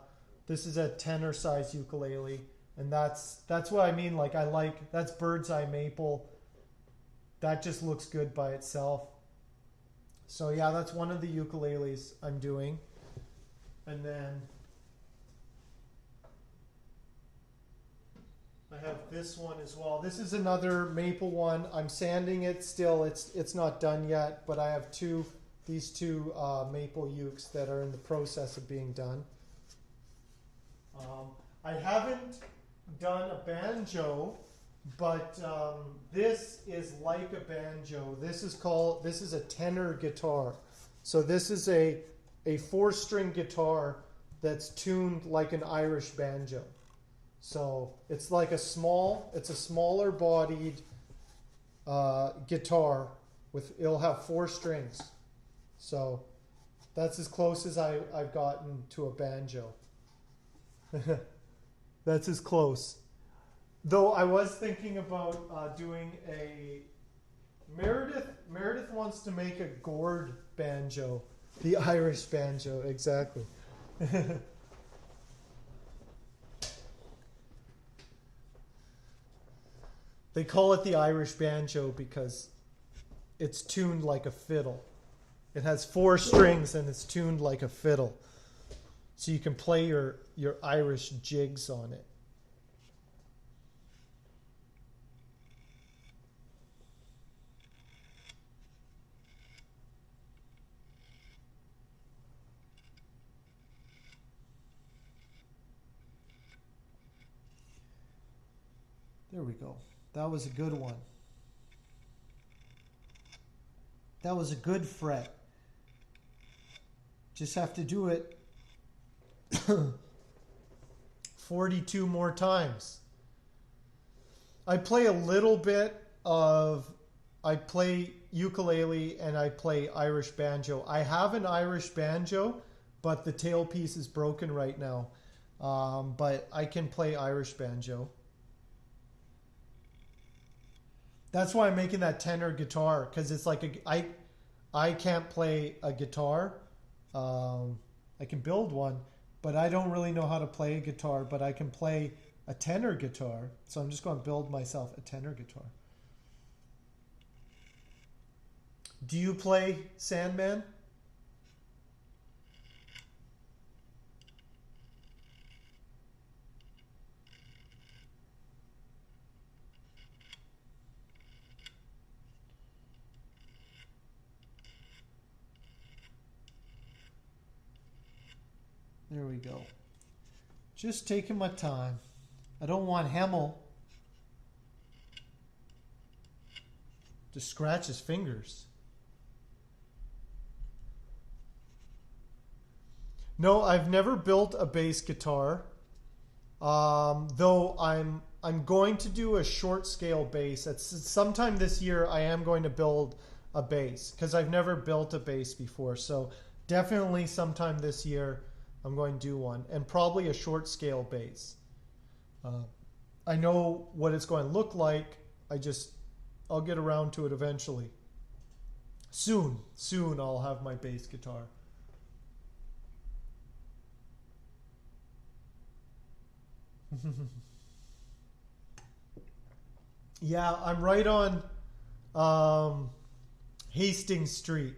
[SPEAKER 1] tenor size ukulele, and that's what I mean. Like that's bird's eye maple. That just looks good by itself. So yeah, that's one of the ukuleles I'm doing, and then I have this one as well. This is another maple one. I'm sanding it still. It's not done yet, but I have these two maple ukes that are in the process of being done. I haven't done a banjo, but this is like a banjo. This is a tenor guitar. So this is a 4-string guitar that's tuned like an Irish banjo. So it's like it's a smaller bodied guitar it'll have 4 strings. So that's as close as I've gotten to a banjo. That's as close. Though I was thinking about doing a Meredith wants to make a gourd banjo, the Irish banjo, exactly. They call it the Irish banjo because it's tuned like a fiddle. It has 4 strings and it's tuned like a fiddle. So you can play your Irish jigs on it. There we go. That was a good one. That was a good fret. Just have to do it 42 more times. I play a little bit I play ukulele and I play Irish banjo. I have an Irish banjo, but the tailpiece is broken right now. But I can play Irish banjo. That's why I'm making that tenor guitar, because it's like I can't play a guitar. I can build one, but I don't really know how to play a guitar, but I can play a tenor guitar. So I'm just going to build myself a tenor guitar. Do you play Sandman? There we go. Just taking my time. I don't want Hemel to scratch his fingers. No, I've never built a bass guitar. Though I'm going to do a short scale bass. At sometime this year I am going to build a bass because I've never built a bass before. So definitely sometime this year I'm going to do one, and probably a short scale bass. I know what it's going to look like. I'll get around to it eventually. Soon I'll have my bass guitar. Yeah, I'm right on Hastings Street.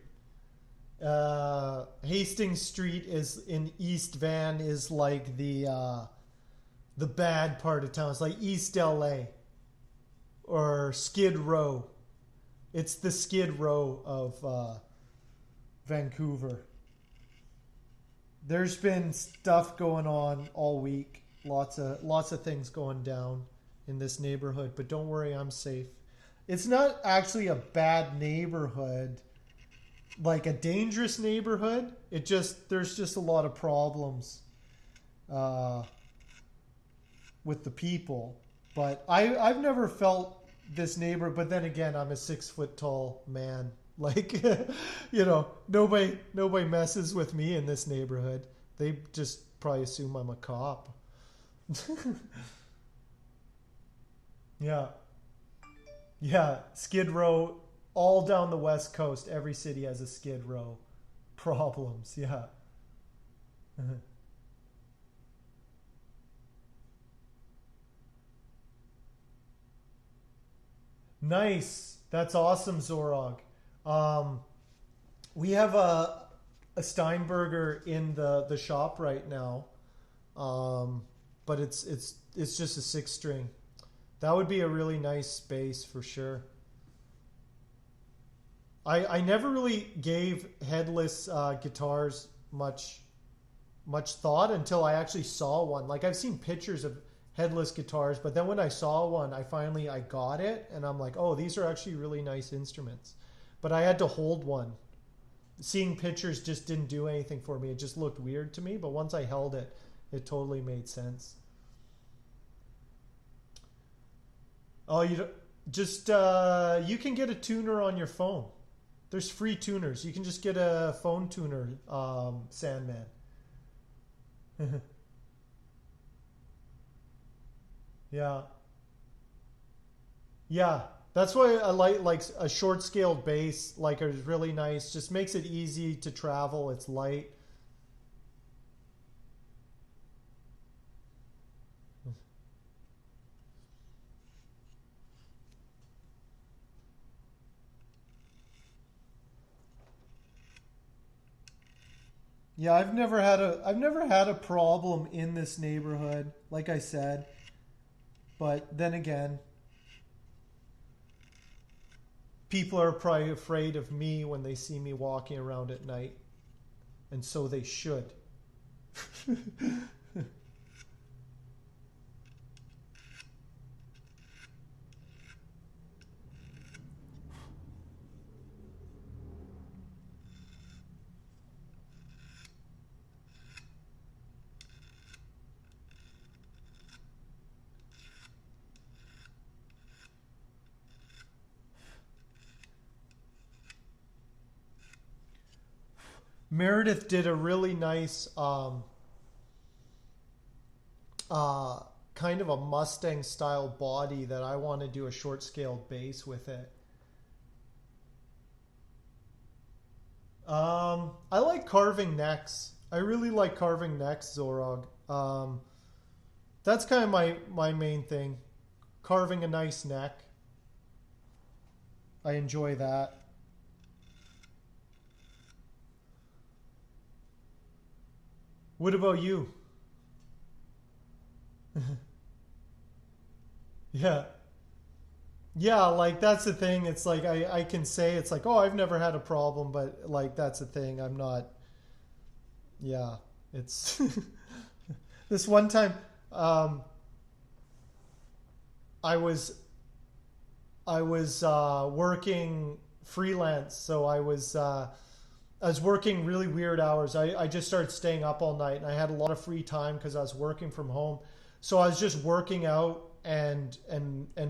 [SPEAKER 1] Hastings Street is in East Van, is like the bad part of town. It's like East LA or Skid Row. It's the Skid Row of Vancouver. There's been stuff going on all week. Lots of things going down in this neighborhood, but don't worry, I'm safe. It's not actually a bad neighborhood, like a dangerous neighborhood. There's just a lot of problems with the people. But I've never felt this neighbor. But then again, I'm a 6 foot tall man. Like, nobody messes with me in this neighborhood. They just probably assume I'm a cop. Yeah. Skid Row all down the West Coast, every city has a Skid Row problems. Yeah. Nice. That's awesome, Zorog. Um, we have a Steinberger in the shop right now, um, but it's just a six string. That would be a really nice bass for sure. I never really gave headless guitars much thought until I actually saw one. Like I've seen pictures of headless guitars, but then when I saw one, I got it, and I'm like, oh, these are actually really nice instruments. But I had to hold one. Seeing pictures just didn't do anything for me. It just looked weird to me. But once I held it, it totally made sense. Oh, just you can get a tuner on your phone. There's free tuners. You can just get a phone tuner, Sandman. Yeah. Yeah, that's why I like a short scaled bass. Like is really nice. Just makes it easy to travel. It's light. Yeah, I've never had a problem in this neighborhood, like I said. But then again, people are probably afraid of me when they see me walking around at night, and so they should. Meredith did a really nice uh, kind of a Mustang style body that I want to do a short scaled bass with it. I like carving necks. I really like carving necks, Zorog. That's kind of my main thing. Carving a nice neck. I enjoy that. What about you? Yeah. Yeah, like that's the thing. It's like I can say it's like, oh, I've never had a problem, but like that's the thing. I'm not, yeah. It's this one time um I was working freelance, so I was working really weird hours. I just started staying up all night, and I had a lot of free time because I was working from home. So I was just working out and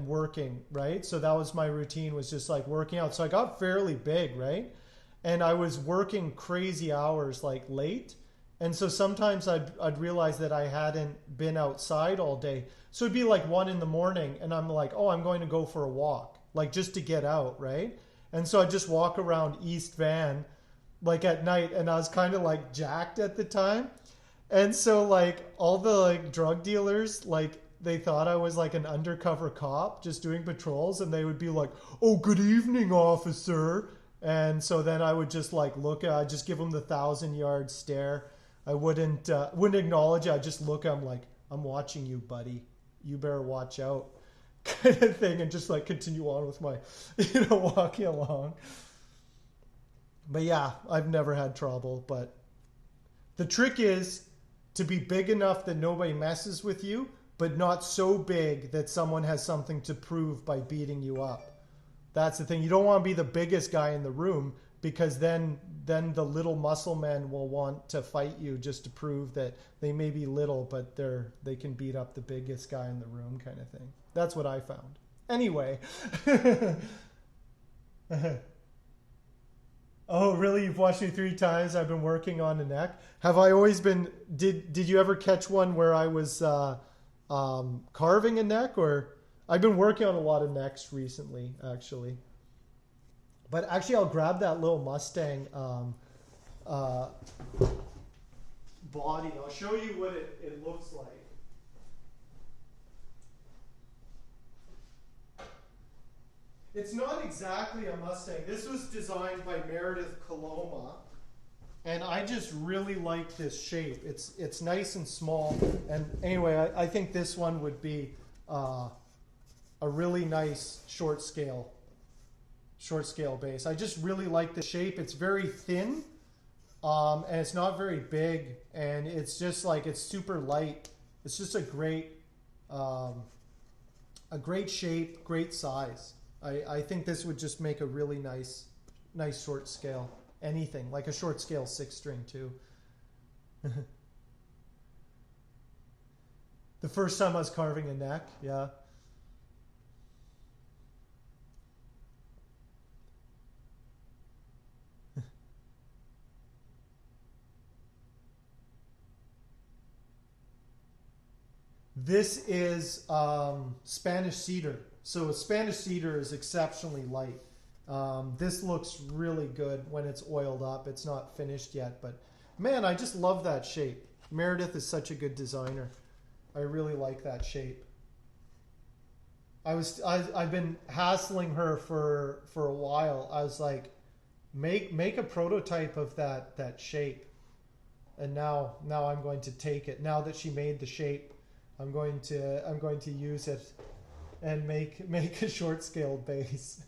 [SPEAKER 1] working, right? So that was my routine, was just like working out. So I got fairly big, right? And I was working crazy hours, like late. And so sometimes I'd realize that I hadn't been outside all day. So it'd be like 1 in the morning, and I'm like, oh, I'm going to go for a walk, like just to get out, right? And so I just walk around East Van like at night, and I was kind of like jacked at the time. And so like all the like drug dealers, like they thought I was like an undercover cop just doing patrols, and they would be like, "Oh, good evening, officer." And so then I would just like look at, I'd just give them the 1,000 yard stare. I wouldn't acknowledge it. I'd just look at them like, "I'm watching you, buddy. You better watch out." Kind of thing, and just like continue on with my, walking along. But yeah, I've never had trouble. But the trick is to be big enough that nobody messes with you, but not so big that someone has something to prove by beating you up. That's the thing. You don't want to be the biggest guy in the room, because then the little muscle men will want to fight you just to prove that they may be little, but they can beat up the biggest guy in the room, kind of thing. That's what I found. Anyway. Oh, really? You've watched me 3 times. I've been working on a neck. Have I always been? Did you ever catch one where I was carving a neck? Or I've been working on a lot of necks recently, actually. But actually, I'll grab that little Mustang body. I'll show you what it looks like. It's not exactly a Mustang. This was designed by Meredith Coloma, and I just really like this shape. It's nice and small, and anyway, I think this one would be a really nice short scale base. I just really like the shape. It's very thin, and it's not very big, and it's just like, it's super light. It's just a great shape, great size. I think this would just make a really nice short scale. Anything, like a short scale 6-string too. The first time I was carving a neck, yeah. This is Spanish cedar. So a Spanish cedar is exceptionally light. This looks really good when it's oiled up. It's not finished yet, but man, I just love that shape. Meredith is such a good designer. I really like that shape. I've been hassling her for a while. I was like, make a prototype of that shape. And now I'm going to take it. Now that she made the shape, I'm going to use it and make a short scale base.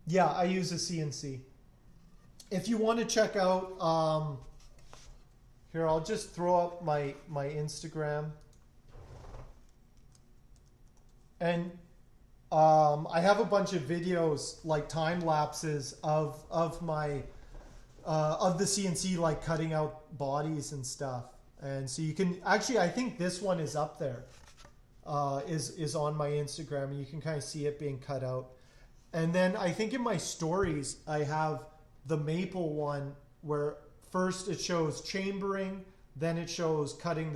[SPEAKER 1] Yeah, I use a CNC. If you want to check out, here, I'll just throw up my Instagram. And I have a bunch of videos, like time lapses of my of the CNC, like cutting out bodies and stuff. And so you can actually, I think this one is up there, is on my Instagram, and you can kind of see it being cut out. And then I think in my stories, I have the maple one where first it shows chambering, then it shows cutting the